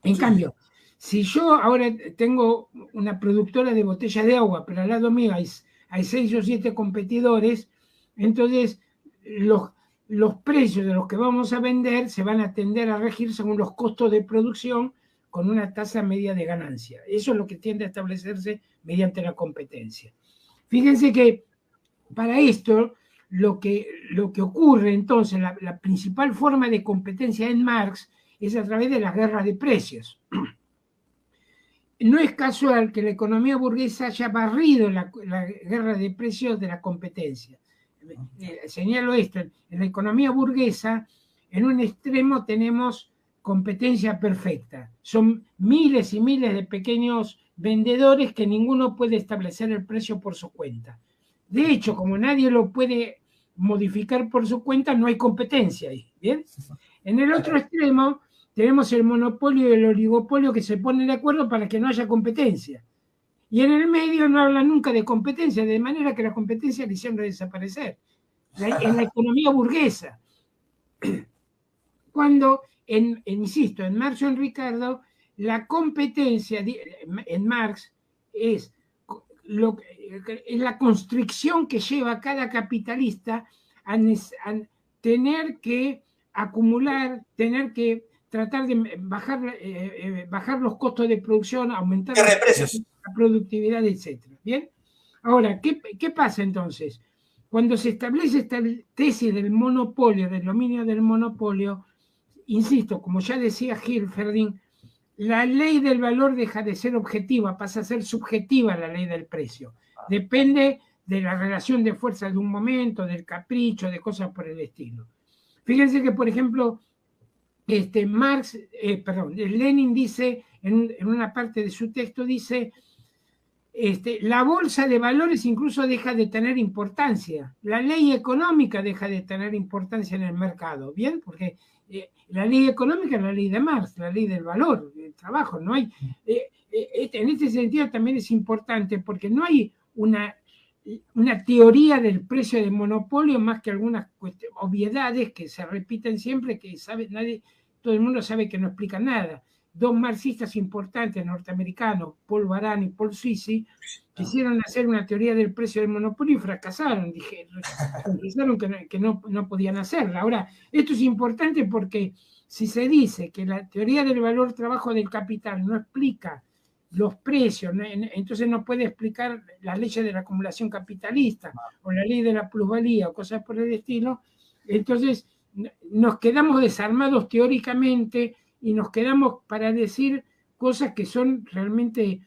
en cambio, si yo ahora tengo una productora de botellas de agua, pero al lado mío hay 6 o 7 competidores, entonces los precios de los que vamos a vender se van a tender a regir según los costos de producción con una tasa media de ganancia. Eso es lo que tiende a establecerse mediante la competencia. Fíjense que para esto lo que ocurre entonces, la principal forma de competencia en Marx es a través de las guerras de precios. No es casual que la economía burguesa haya barrido la guerra de precios de la competencia. Señalo esto: en la economía burguesa, en un extremo tenemos competencia perfecta. Son miles y miles de pequeños vendedores que ninguno puede establecer el precio por su cuenta. De hecho, como nadie lo puede modificar por su cuenta, no hay competencia ahí. ¿Bien? En el otro extremo tenemos el monopolio y el oligopolio que se ponen de acuerdo para que no haya competencia. Y en el medio no hablan nunca de competencia, de manera que la competencia le hicieron desaparecer. En la economía burguesa. Cuando, insisto, en Marx o en Ricardo, la competencia en Marx es la constricción que lleva a cada capitalista a tener que acumular, tener que tratar de bajar los costos de producción, aumentar la productividad, etc. ¿Bien? Ahora, ¿qué pasa entonces? Cuando se establece esta tesis del monopolio, del dominio del monopolio, insisto, como ya decía Hilferding, la ley del valor deja de ser objetiva, pasa a ser subjetiva la ley del precio. Depende de la relación de fuerza de un momento, del capricho, de cosas por el estilo. Fíjense que, por ejemplo, Lenin dice, en una parte de su texto, dice: la bolsa de valores incluso deja de tener importancia. La ley económica deja de tener importancia en el mercado. ¿Bien? Porque la ley económica es la ley de Marx, la ley del valor, del trabajo. No hay, en este sentido también es importante porque no hay una teoría del precio de monopolio más que algunas obviedades que se repiten siempre, que todo el mundo sabe que no explican nada. Dos marxistas importantes norteamericanos, Paul Baran y Paul Sisi, quisieron hacer una teoría del precio del monopolio y fracasaron. Pensaron que no podían hacerla. Ahora, esto es importante porque si se dice que la teoría del valor trabajo del capital no explica los precios, entonces no puede explicar las leyes de la acumulación capitalista o la ley de la plusvalía o cosas por el estilo, entonces nos quedamos desarmados teóricamente y nos quedamos para decir cosas que son realmente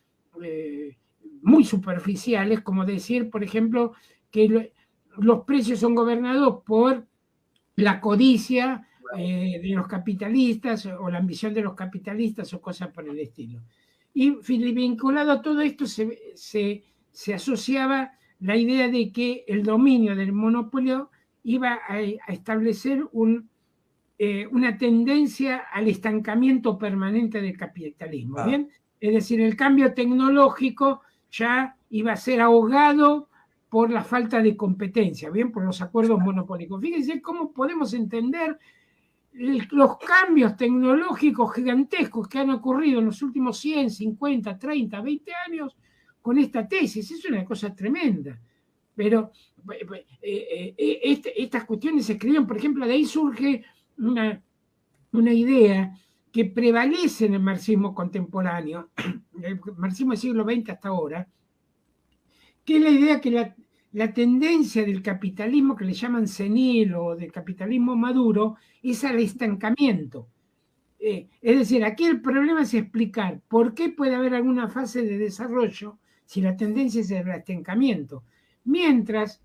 muy superficiales, como decir, por ejemplo, que los precios son gobernados por la codicia de los capitalistas o la ambición de los capitalistas o cosas por el estilo. Y vinculado a todo esto se asociaba la idea de que el dominio del monopolio iba a establecer una tendencia al estancamiento permanente del capitalismo, Ah, ¿bien? Es decir, el cambio tecnológico ya iba a ser ahogado por la falta de competencia, ¿bien? Por los acuerdos monopólicos. Fíjense cómo podemos entender los cambios tecnológicos gigantescos que han ocurrido en los últimos 100, 50, 30, 20 años con esta tesis. Es una cosa tremenda. Pero estas cuestiones se escribieron, por ejemplo, de ahí surge una idea que prevalece en el marxismo contemporáneo, el marxismo del siglo XX hasta ahora, que es la idea que la tendencia del capitalismo que le llaman senil o del capitalismo maduro es al estancamiento. Es decir, aquí el problema es explicar por qué puede haber alguna fase de desarrollo si la tendencia es el estancamiento. Mientras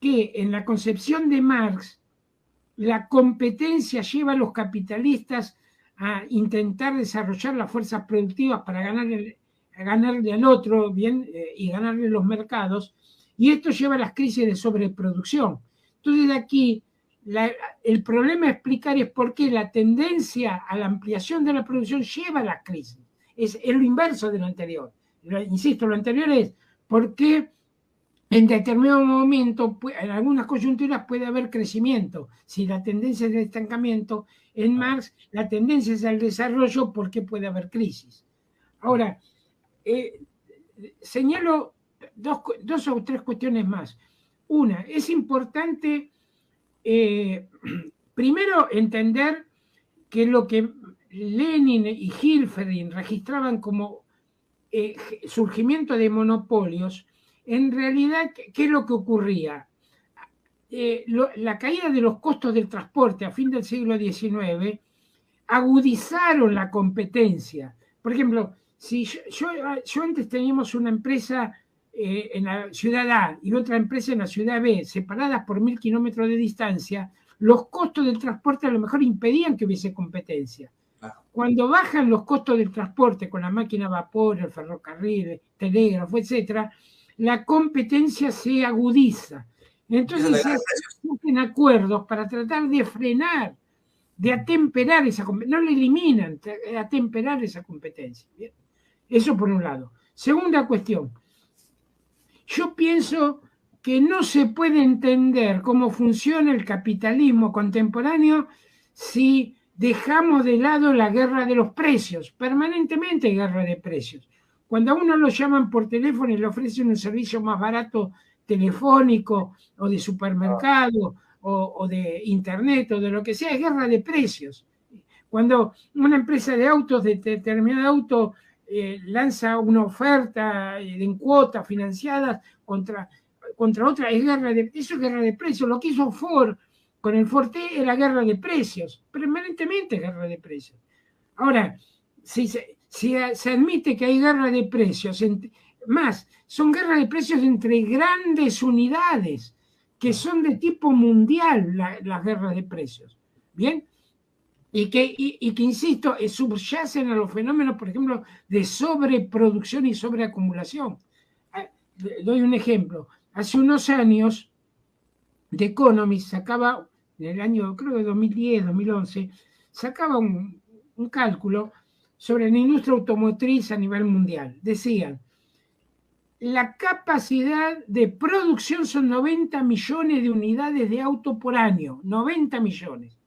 que en la concepción de Marx, la competencia lleva a los capitalistas a intentar desarrollar las fuerzas productivas para ganarle al otro, bien, y ganarle los mercados, y esto lleva a las crisis de sobreproducción. Entonces aquí el problema a explicar es por qué la tendencia a la ampliación de la producción lleva a la crisis. Es lo inverso de lo anterior. Insisto, lo anterior es por qué en determinado momento, en algunas coyunturas puede haber crecimiento. Si la tendencia es el estancamiento, en Marx la tendencia es al desarrollo porque puede haber crisis. Ahora, señalo dos o tres cuestiones más. Una, es importante primero entender que lo que Lenin y Hilferding registraban como surgimiento de monopolios, en realidad, ¿qué es lo que ocurría? La caída de los costos del transporte a fin del siglo XIX agudizaron la competencia. Por ejemplo, si yo antes teníamos una empresa en la ciudad A y otra empresa en la ciudad B, separadas por 1000 kilómetros de distancia, los costos del transporte a lo mejor impedían que hubiese competencia. Cuando bajan los costos del transporte con la máquina a vapor, el ferrocarril, el telégrafo, etcétera, la competencia se agudiza. Entonces se hacen acuerdos para tratar de frenar, de atemperar esa competencia. No la eliminan, atemperar esa competencia. ¿Bien? Eso por un lado. Segunda cuestión. Yo pienso que no se puede entender cómo funciona el capitalismo contemporáneo si dejamos de lado la guerra de los precios. Permanentemente hay guerra de precios. Cuando a uno lo llaman por teléfono y le ofrecen un servicio más barato telefónico o de supermercado o de internet o de lo que sea, es guerra de precios. Cuando una empresa de autos, de determinado auto, lanza una oferta en cuotas financiadas contra otra, eso es guerra de precios. Lo que hizo Ford con el Forte era guerra de precios, permanentemente guerra de precios. Ahora, si se admite que hay guerra de precios, más, son guerras de precios entre grandes unidades, que son de tipo mundial las guerras de precios. ¿Bien? Y que, insisto, subyacen a los fenómenos, por ejemplo, de sobreproducción y sobreacumulación. Doy un ejemplo. Hace unos años, The Economist sacaba, en el año, creo que 2010, 2011, sacaba un cálculo sobre la industria automotriz a nivel mundial. Decían, la capacidad de producción son 90 millones de unidades de auto por año, 90 millones.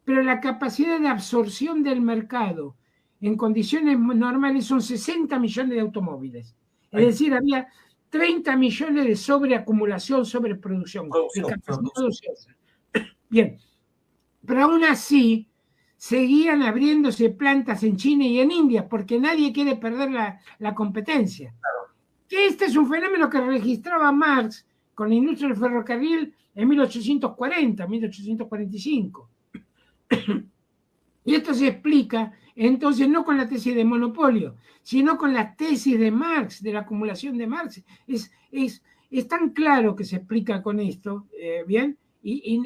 Pero la capacidad de absorción del mercado en condiciones normales son 60 millones de automóviles. Es decir, había 30 millones de sobreacumulación, sobreproducción, de capacidad ociosa. Bien, pero aún así seguían abriéndose plantas en China y en India porque nadie quiere perder la competencia. Que este es un fenómeno que registraba Marx con la industria del ferrocarril en 1840, 1845. Y esto se explica entonces no con la tesis de monopolio, sino con la tesis de Marx, de la acumulación de Marx. Es tan claro que se explica con esto, ¿bien? Y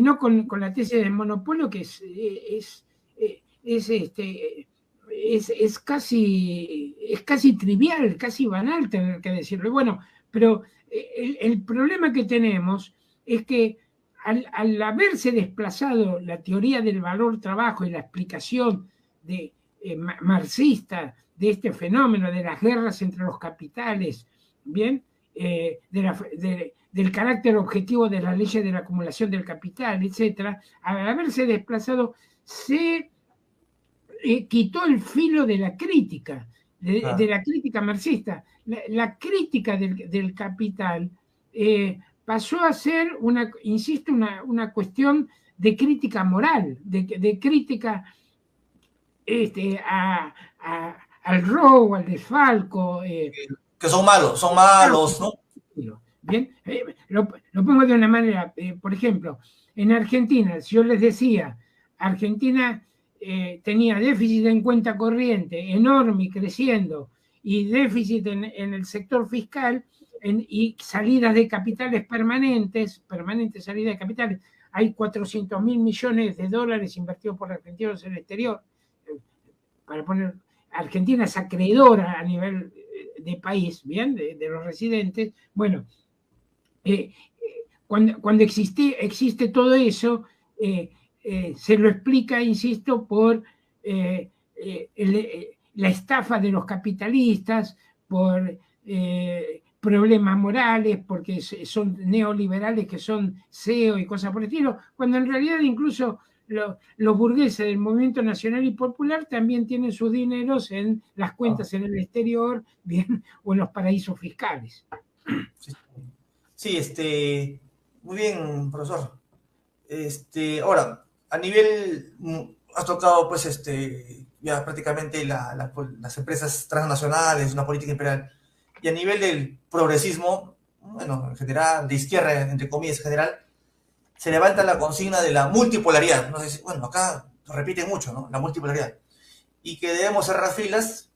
no con la tesis del monopolio, que es es casi trivial, casi banal tener que decirlo. Y bueno, pero el problema que tenemos es que al haberse desplazado la teoría del valor trabajo y la explicación de, marxista de este fenómeno de las guerras entre los capitales, ¿bien? Del carácter objetivo de las leyes de la acumulación del capital, etcétera, al haberse desplazado, se quitó el filo de la crítica, de la crítica marxista. La crítica del capital pasó a ser, insisto, una cuestión de crítica moral, de crítica al robo, al desfalco. Que son malos, ¿no? Bien, lo pongo de una manera, por ejemplo, en Argentina, si yo les decía, Argentina tenía déficit en cuenta corriente enorme y creciendo, y déficit en el sector fiscal y salidas de capitales permanentes salidas de capitales. Hay 400.000 millones de dólares invertidos por argentinos en el exterior. Para poner, Argentina es acreedora a nivel de país, ¿bien? De los residentes. Bueno, cuando existe todo eso, se lo explica, insisto, por la estafa de los capitalistas, por problemas morales, porque son neoliberales que son CEO y cosas por el estilo, cuando en realidad incluso los burgueses del movimiento nacional y popular también tienen sus dineros en las cuentas en el exterior, bien, o en los paraísos fiscales. Sí, muy bien, profesor. Ahora, a nivel, has tocado, pues, ya prácticamente las empresas transnacionales, una política imperial, y a nivel del progresismo, bueno, en general, de izquierda, entre comillas, en general, se levanta la consigna de la multipolaridad. No sé si, bueno, acá lo repiten mucho, ¿no? La multipolaridad. Y que debemos cerrar filas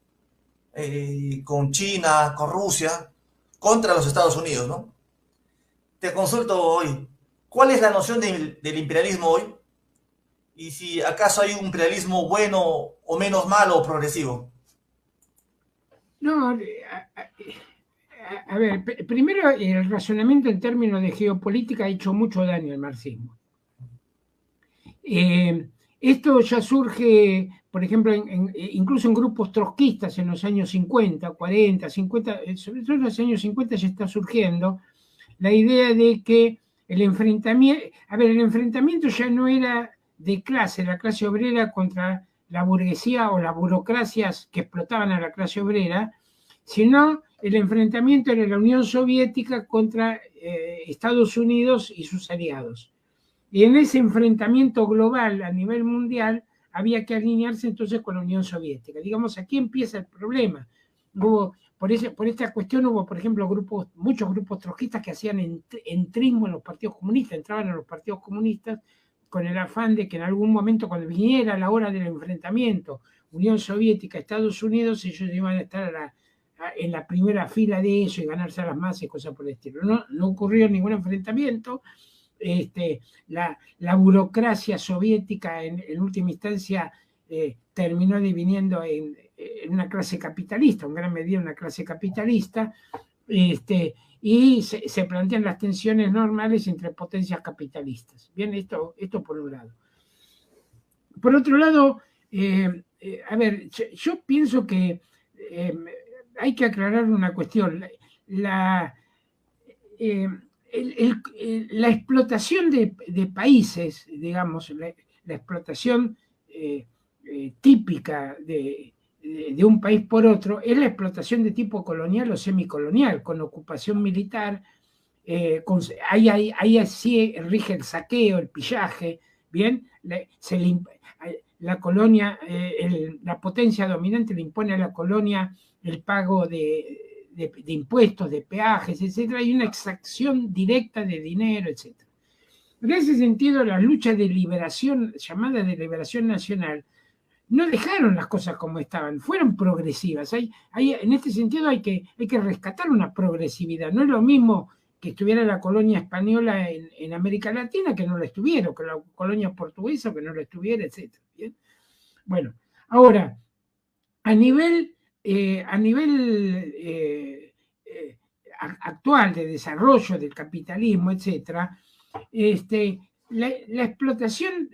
con China, con Rusia, contra los Estados Unidos, ¿no? Te consulto hoy, ¿cuál es la noción del imperialismo hoy? Y si acaso hay un imperialismo bueno o menos malo o progresivo. No, a ver, primero el razonamiento en términos de geopolítica ha hecho mucho daño al marxismo. Esto ya surge, por ejemplo, incluso en grupos trotskistas en los años 50, 40, 50, sobre todo en los años 50 ya está surgiendo la idea de que el enfrentamiento ya no era de clase, la clase obrera contra la burguesía o las burocracias que explotaban a la clase obrera, sino el enfrentamiento era la Unión Soviética contra Estados Unidos y sus aliados. Y en ese enfrentamiento global a nivel mundial había que alinearse entonces con la Unión Soviética. Digamos, aquí empieza el problema. Por esta cuestión hubo, por ejemplo, muchos grupos trotskistas que hacían entrismo en los partidos comunistas, entraban a los partidos comunistas con el afán de que en algún momento, cuando viniera la hora del enfrentamiento, Unión Soviética, Estados Unidos, ellos iban a estar en la primera fila de eso y ganarse a las masas y cosas por el estilo. No ocurrió ningún enfrentamiento. La burocracia soviética en última instancia terminó diviniendo en una clase capitalista, en gran medida una clase capitalista, y se plantean las tensiones normales entre potencias capitalistas. Bien, esto por un lado. Por otro lado, a ver, yo pienso que hay que aclarar una cuestión. La explotación de países, digamos, la explotación típica de un país por otro, es la explotación de tipo colonial o semicolonial, con ocupación militar. Ahí así rige el saqueo, el pillaje, ¿bien? La colonia, la potencia dominante le impone a la colonia el pago de impuestos, de peajes, etcétera, hay una exacción directa de dinero, etcétera. En ese sentido, las luchas de liberación, llamadas de liberación nacional, no dejaron las cosas como estaban, fueron progresivas. En este sentido hay que rescatar una progresividad. No es lo mismo que estuviera la colonia española en América Latina que no la estuviera, o que la colonia portuguesa que no la estuviera, etcétera. ¿Bien? Bueno, ahora, a nivel actual de desarrollo del capitalismo, etcétera, la explotación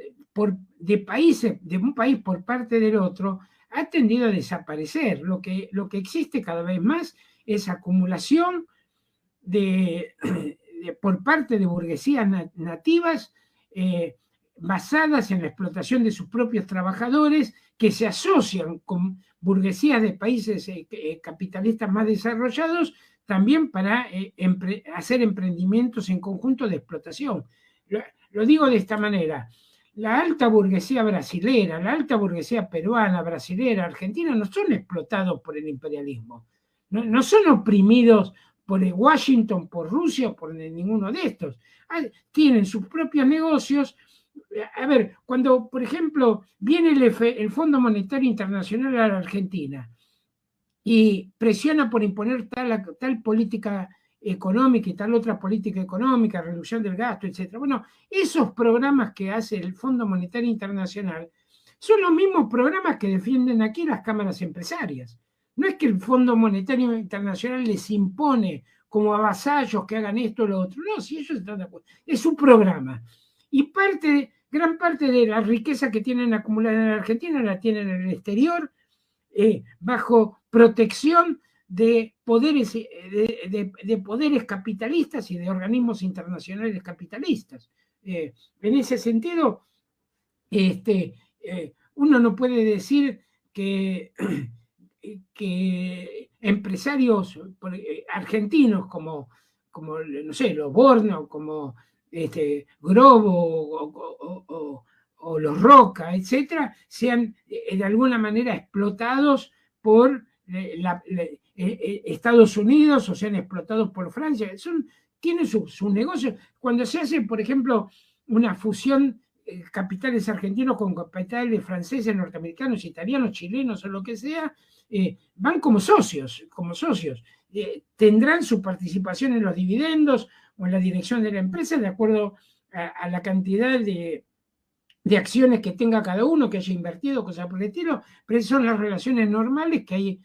de países, de un país por parte del otro, ha tendido a desaparecer. Lo que existe cada vez más es acumulación por parte de burguesías nativas basadas en la explotación de sus propios trabajadores, que se asocian con burguesías de países capitalistas más desarrollados, también para hacer emprendimientos en conjunto de explotación. Lo digo de esta manera: la alta burguesía brasilera, la alta burguesía peruana, brasilera, argentina, no son explotados por el imperialismo, no son oprimidos por Washington, por Rusia o por ninguno de estos. Tienen sus propios negocios. A ver, cuando, por ejemplo, viene el Fondo Monetario Internacional a la Argentina y presiona por imponer tal política económica y tal otra política económica, reducción del gasto, etc. Bueno, esos programas que hace el Fondo Monetario Internacional son los mismos programas que defienden aquí las cámaras empresarias. No es que el Fondo Monetario Internacional les impone como a vasallos que hagan esto o lo otro. No, si ellos están de acuerdo. Es su programa. Y gran parte de la riqueza que tienen acumulada en la Argentina la tienen en el exterior, bajo protección de poderes, de poderes capitalistas y de organismos internacionales capitalistas. En ese sentido, uno no puede decir que empresarios argentinos como no sé, los Borno, como Grobo o los Roca, etcétera, sean de alguna manera explotados por Estados Unidos o sean explotados por Francia. Tienen sus negocios. Cuando se hace, por ejemplo, una fusión capitales argentinos con capitales franceses, norteamericanos, italianos, chilenos o lo que sea, van como socios. Tendrán su participación en los dividendos o en la dirección de la empresa de acuerdo a la cantidad de acciones que tenga cada uno, que haya invertido, cosas por el estilo, pero esas son las relaciones normales que hay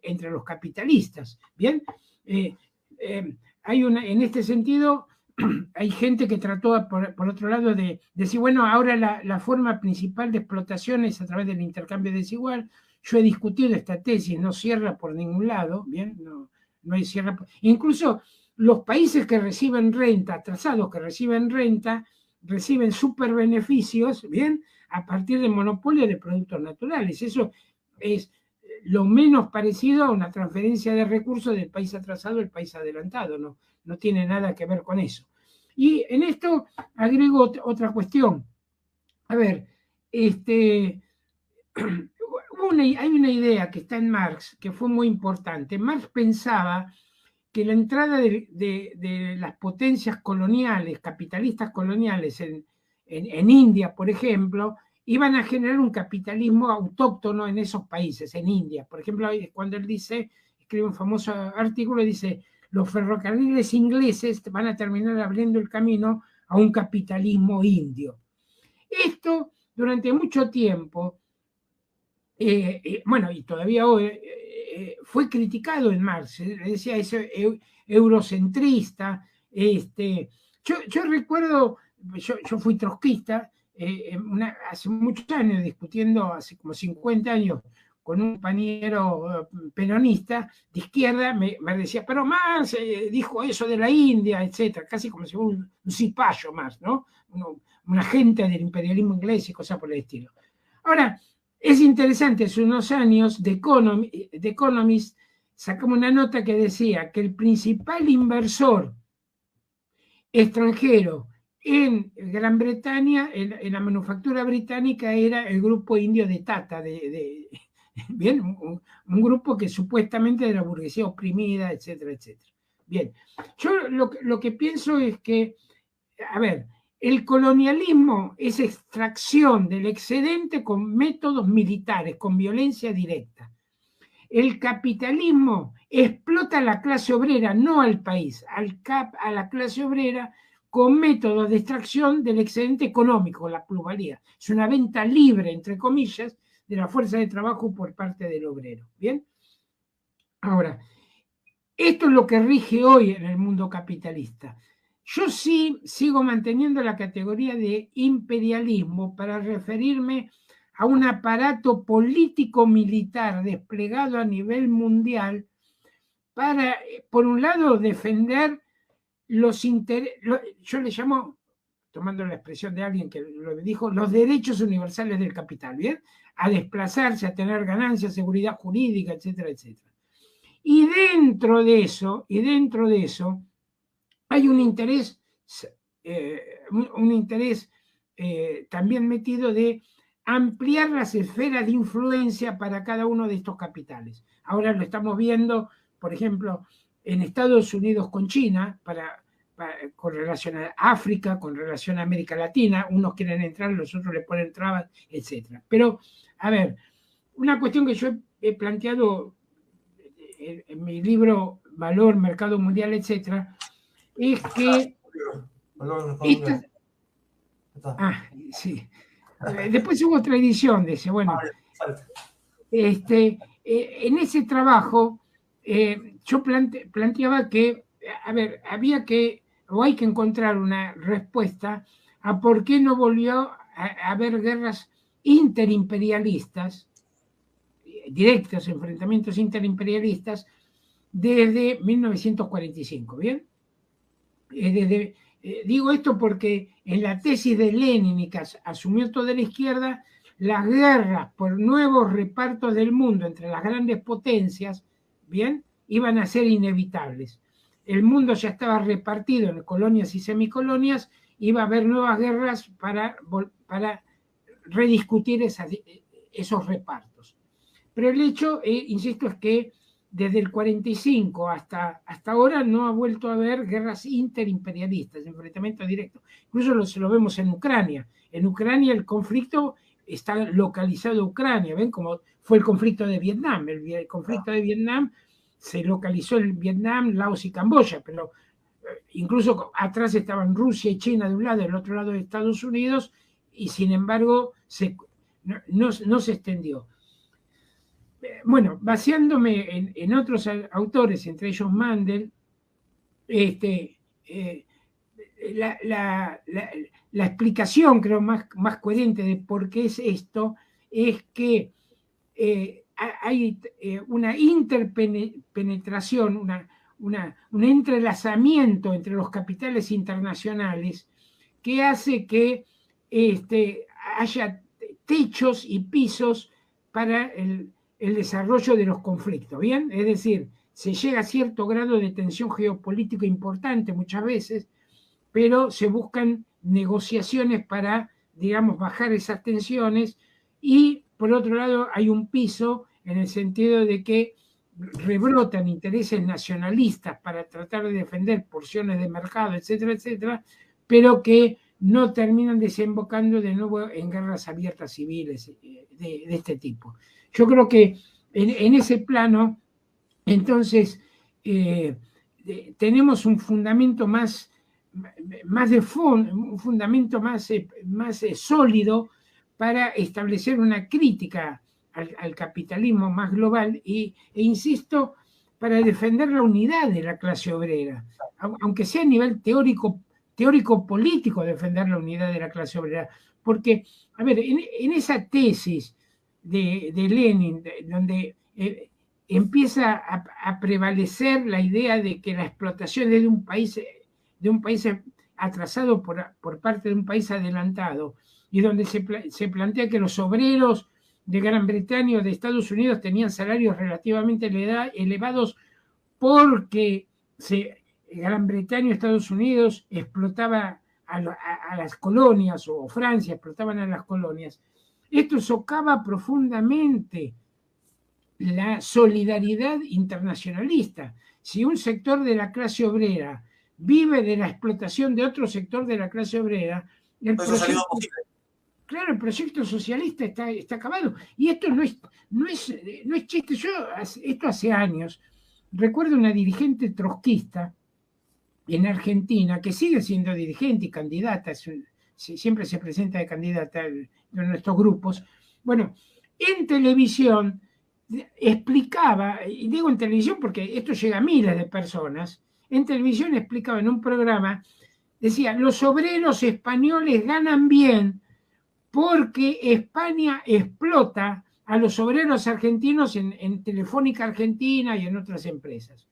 entre los capitalistas. Bien, en este sentido, hay gente que trató, por otro lado, de decir, bueno, ahora la forma principal de explotación es a través del intercambio desigual. Yo he discutido esta tesis, no cierra por ningún lado, bien, no hay cierra. Incluso los países que reciben renta, atrasados que reciben renta, reciben super beneficios, bien, a partir del monopolio de productos naturales. Eso es lo menos parecido a una transferencia de recursos del país atrasado al país adelantado, no tiene nada que ver con eso. Y en esto agrego otra cuestión. A ver, hay una idea que está en Marx que fue muy importante. Marx pensaba que la entrada de las potencias coloniales, capitalistas coloniales en India, por ejemplo, iban a generar un capitalismo autóctono en esos países, en India. Por ejemplo, cuando él escribe un famoso artículo, dice: los ferrocarriles ingleses van a terminar abriendo el camino a un capitalismo indio. Esto, durante mucho tiempo, bueno, y todavía hoy, fue criticado en Marx, decía eso eurocentrista. Yo recuerdo, yo fui trotskista hace muchos años, discutiendo hace como 50 años con un compañero peronista de izquierda, me decía, pero Marx dijo eso de la India, etcétera, casi como si fuera un cipayo más, ¿no? Un agente del imperialismo inglés y cosas por el estilo. Ahora, es interesante, hace unos años, The Economist sacamos una nota que decía que el principal inversor extranjero en Gran Bretaña, en la manufactura británica, era el grupo indio de Tata, bien, un grupo que supuestamente de la burguesía oprimida, etcétera, etcétera. Bien, yo lo que pienso es que, a ver, el colonialismo es extracción del excedente con métodos militares, con violencia directa. El capitalismo explota a la clase obrera, no al país, a la clase obrera, con métodos de extracción del excedente económico, la plusvalía. Es una venta libre, entre comillas, de la fuerza de trabajo por parte del obrero. ¿Bien? Ahora, esto es lo que rige hoy en el mundo capitalista. Yo sí sigo manteniendo la categoría de imperialismo para referirme a un aparato político-militar desplegado a nivel mundial para, por un lado, defender los intereses, yo le llamo, tomando la expresión de alguien que lo dijo, los derechos universales del capital, ¿bien? A desplazarse, a tener ganancias, seguridad jurídica, etcétera, etcétera. Y dentro de eso, hay un interés también metido de ampliar las esferas de influencia para cada uno de estos capitales. Ahora lo estamos viendo, por ejemplo, en Estados Unidos con China, con relación a África, con relación a América Latina, unos quieren entrar, los otros le ponen trabas, etc. Pero, a ver, una cuestión que yo he planteado en mi libro Valor, Mercado Mundial, etc., es que esta, sí. Después hubo otra edición de ese, bueno. En ese trabajo yo planteaba que, a ver, había que, o hay que encontrar una respuesta a por qué no volvió a haber guerras interimperialistas, directos enfrentamientos interimperialistas, desde 1945, ¿bien? Digo esto porque en la tesis de Lenin, y que asumió toda la izquierda, las guerras por nuevos repartos del mundo entre las grandes potencias, ¿bien?, iban a ser inevitables. El mundo ya estaba repartido en colonias y semicolonias, iba a haber nuevas guerras para rediscutir esos repartos. Pero el hecho, insisto, es que desde el 45 hasta ahora no ha vuelto a haber guerras interimperialistas, enfrentamientos directos. Incluso se lo vemos en Ucrania. En Ucrania el conflicto está localizado en Ucrania. ¿Ven cómo fue el conflicto de Vietnam? El conflicto de Vietnam se localizó en Vietnam, Laos y Camboya, pero incluso atrás estaban Rusia y China de un lado, del otro lado de Estados Unidos, y sin embargo no se extendió. Bueno, basándome en otros autores, entre ellos Mandel, la explicación, creo, más coherente de por qué es esto, es que hay una interpenetración, un entrelazamiento entre los capitales internacionales que hace que haya techos y pisos para el desarrollo de los conflictos, ¿bien? Es decir, se llega a cierto grado de tensión geopolítica importante muchas veces, pero se buscan negociaciones para, digamos, bajar esas tensiones, y por otro lado hay un piso en el sentido de que rebrotan intereses nacionalistas para tratar de defender porciones de mercado, etcétera, etcétera, pero que no terminan desembocando de nuevo en guerras abiertas civiles de este tipo. Yo creo que en ese plano, entonces, tenemos un fundamento más de fondo, un fundamento más sólido para establecer una crítica al capitalismo más global e insisto, para defender la unidad de la clase obrera, aunque sea a nivel teórico-político, defender la unidad de la clase obrera. Porque, a ver, en esa tesis de Lenin, donde empieza a prevalecer la idea de que la explotación es de un país atrasado por parte de un país adelantado, y donde se plantea que los obreros de Gran Bretaña o de Estados Unidos tenían salarios relativamente elevados porque Gran Bretaña y Estados Unidos explotaba a las colonias, o Francia explotaban a las colonias. Esto socava profundamente la solidaridad internacionalista. Si un sector de la clase obrera vive de la explotación de otro sector de la clase obrera, el proyecto socialista está acabado. Y esto no es chiste. Esto hace años. Recuerdo una dirigente trotskista en Argentina, que sigue siendo dirigente y candidata, siempre se presenta de candidata en nuestros grupos. Bueno, en televisión explicaba, y digo en televisión porque esto llega a miles de personas, en televisión explicaba en un programa, decía, los obreros españoles ganan bien porque España explota a los obreros argentinos en Telefónica Argentina y en otras empresas.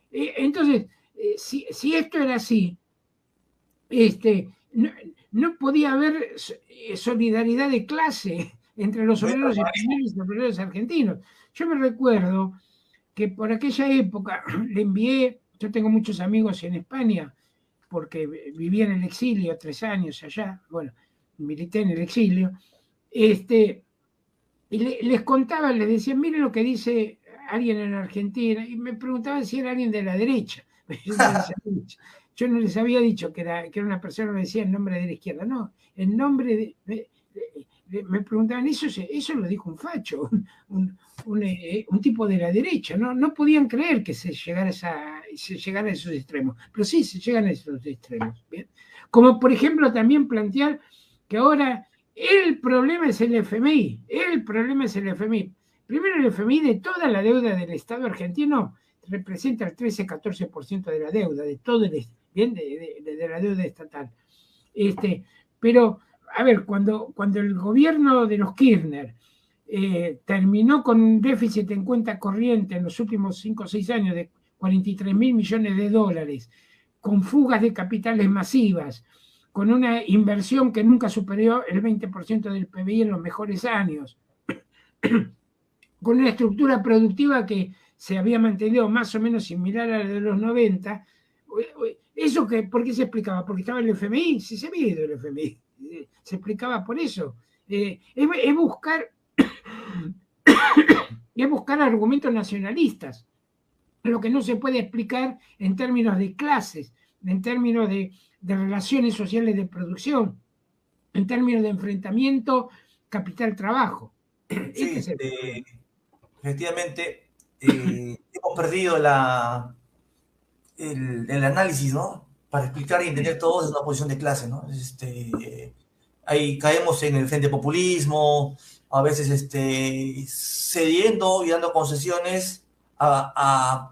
Entonces, si esto era así, no, no podía haber solidaridad de clase entre los obreros españoles y los obreros argentinos. Yo me recuerdo que por aquella época le envié, yo tengo muchos amigos en España, porque viví en el exilio 3 años allá, bueno, milité en el exilio, y les contaba, les decía, miren lo que dice alguien en Argentina, y me preguntaban si era alguien de la derecha. Yo no les había dicho que era una persona que decía en nombre de la izquierda, no, en nombre me preguntaban, eso lo dijo un facho, un tipo de la derecha, no podían creer que se llegara a esos extremos, pero sí se llegan a esos extremos. ¿Bien? Como por ejemplo también plantear que ahora el problema es el FMI, Primero, el FMI de toda la deuda del Estado argentino representa el 13-14% de la deuda, de todo bien, de la deuda estatal. Pero, a ver, cuando el gobierno de los Kirchner terminó con un déficit en cuenta corriente en los últimos 5 o 6 años de 43.000 millones de dólares, con fugas de capitales masivas, con una inversión que nunca superó el 20% del PBI en los mejores años, con una estructura productiva que se había mantenido más o menos similar a la de los 90, ¿eso por qué se explicaba? Porque estaba el FMI, sí se había ido el FMI, se explicaba por eso. Es buscar argumentos nacionalistas, lo que no se puede explicar en términos de clases, en términos de relaciones sociales de producción, en términos de enfrentamiento capital-trabajo. Sí, efectivamente, hemos perdido el análisis, ¿no? Para explicar y entender todo desde una posición de clase, ¿no? Ahí caemos en el frente populismo, a veces cediendo y dando concesiones a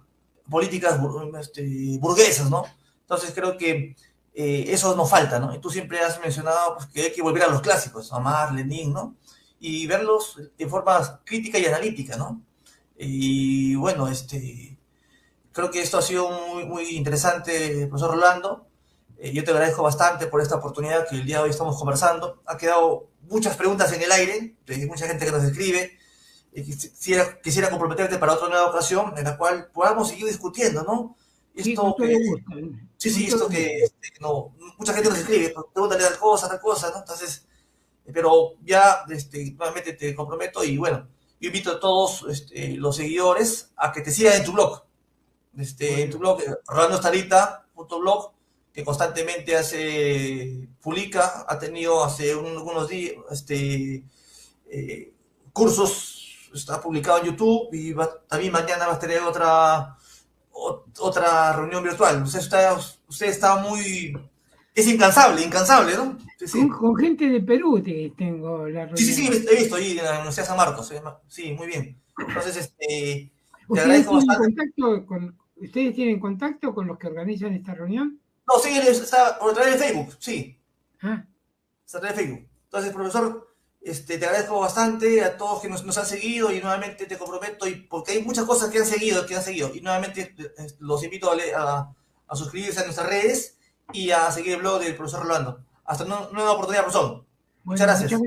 políticas burguesas, ¿no? Entonces creo que eso nos falta, ¿no? Y tú siempre has mencionado pues, que hay que volver a los clásicos, a Marx, Lenin, ¿no? Y verlos de forma crítica y analítica, ¿no? Y bueno, creo que esto ha sido muy, muy interesante, profesor Rolando. Yo te agradezco bastante por esta oportunidad que el día de hoy estamos conversando. Ha quedado muchas preguntas en el aire, de mucha gente que nos escribe. Quisiera comprometerte para otra nueva ocasión en la cual podamos seguir discutiendo, ¿no? Esto que... Sí, esto que no, mucha gente nos escribe, pregúntale tal cosa, ¿no? Entonces, pero ya nuevamente te comprometo y bueno, yo invito a todos los seguidores a que te sigan en tu blog. En tu blog, rolandostarita.blog, que constantemente publica, ha tenido hace algunos días cursos, está publicado en YouTube y también mañana va a tener otra reunión virtual. Usted está muy... Es incansable, ¿no? Sí. Con gente de Perú tengo la reunión. Sí, he visto ahí en la Universidad San Marcos. Sí, muy bien. Entonces, te agradezco bastante. ¿Ustedes tienen contacto con los que organizan esta reunión? No, sí, está por través de Facebook, sí. Está a través de Facebook. Entonces, profesor, te agradezco bastante a todos que nos han seguido y nuevamente te comprometo, porque hay muchas cosas que han seguido, y nuevamente los invito a suscribirse a nuestras redes y a seguir el blog del profesor Rolando. Hasta una nueva oportunidad, profesor. Muchas gracias.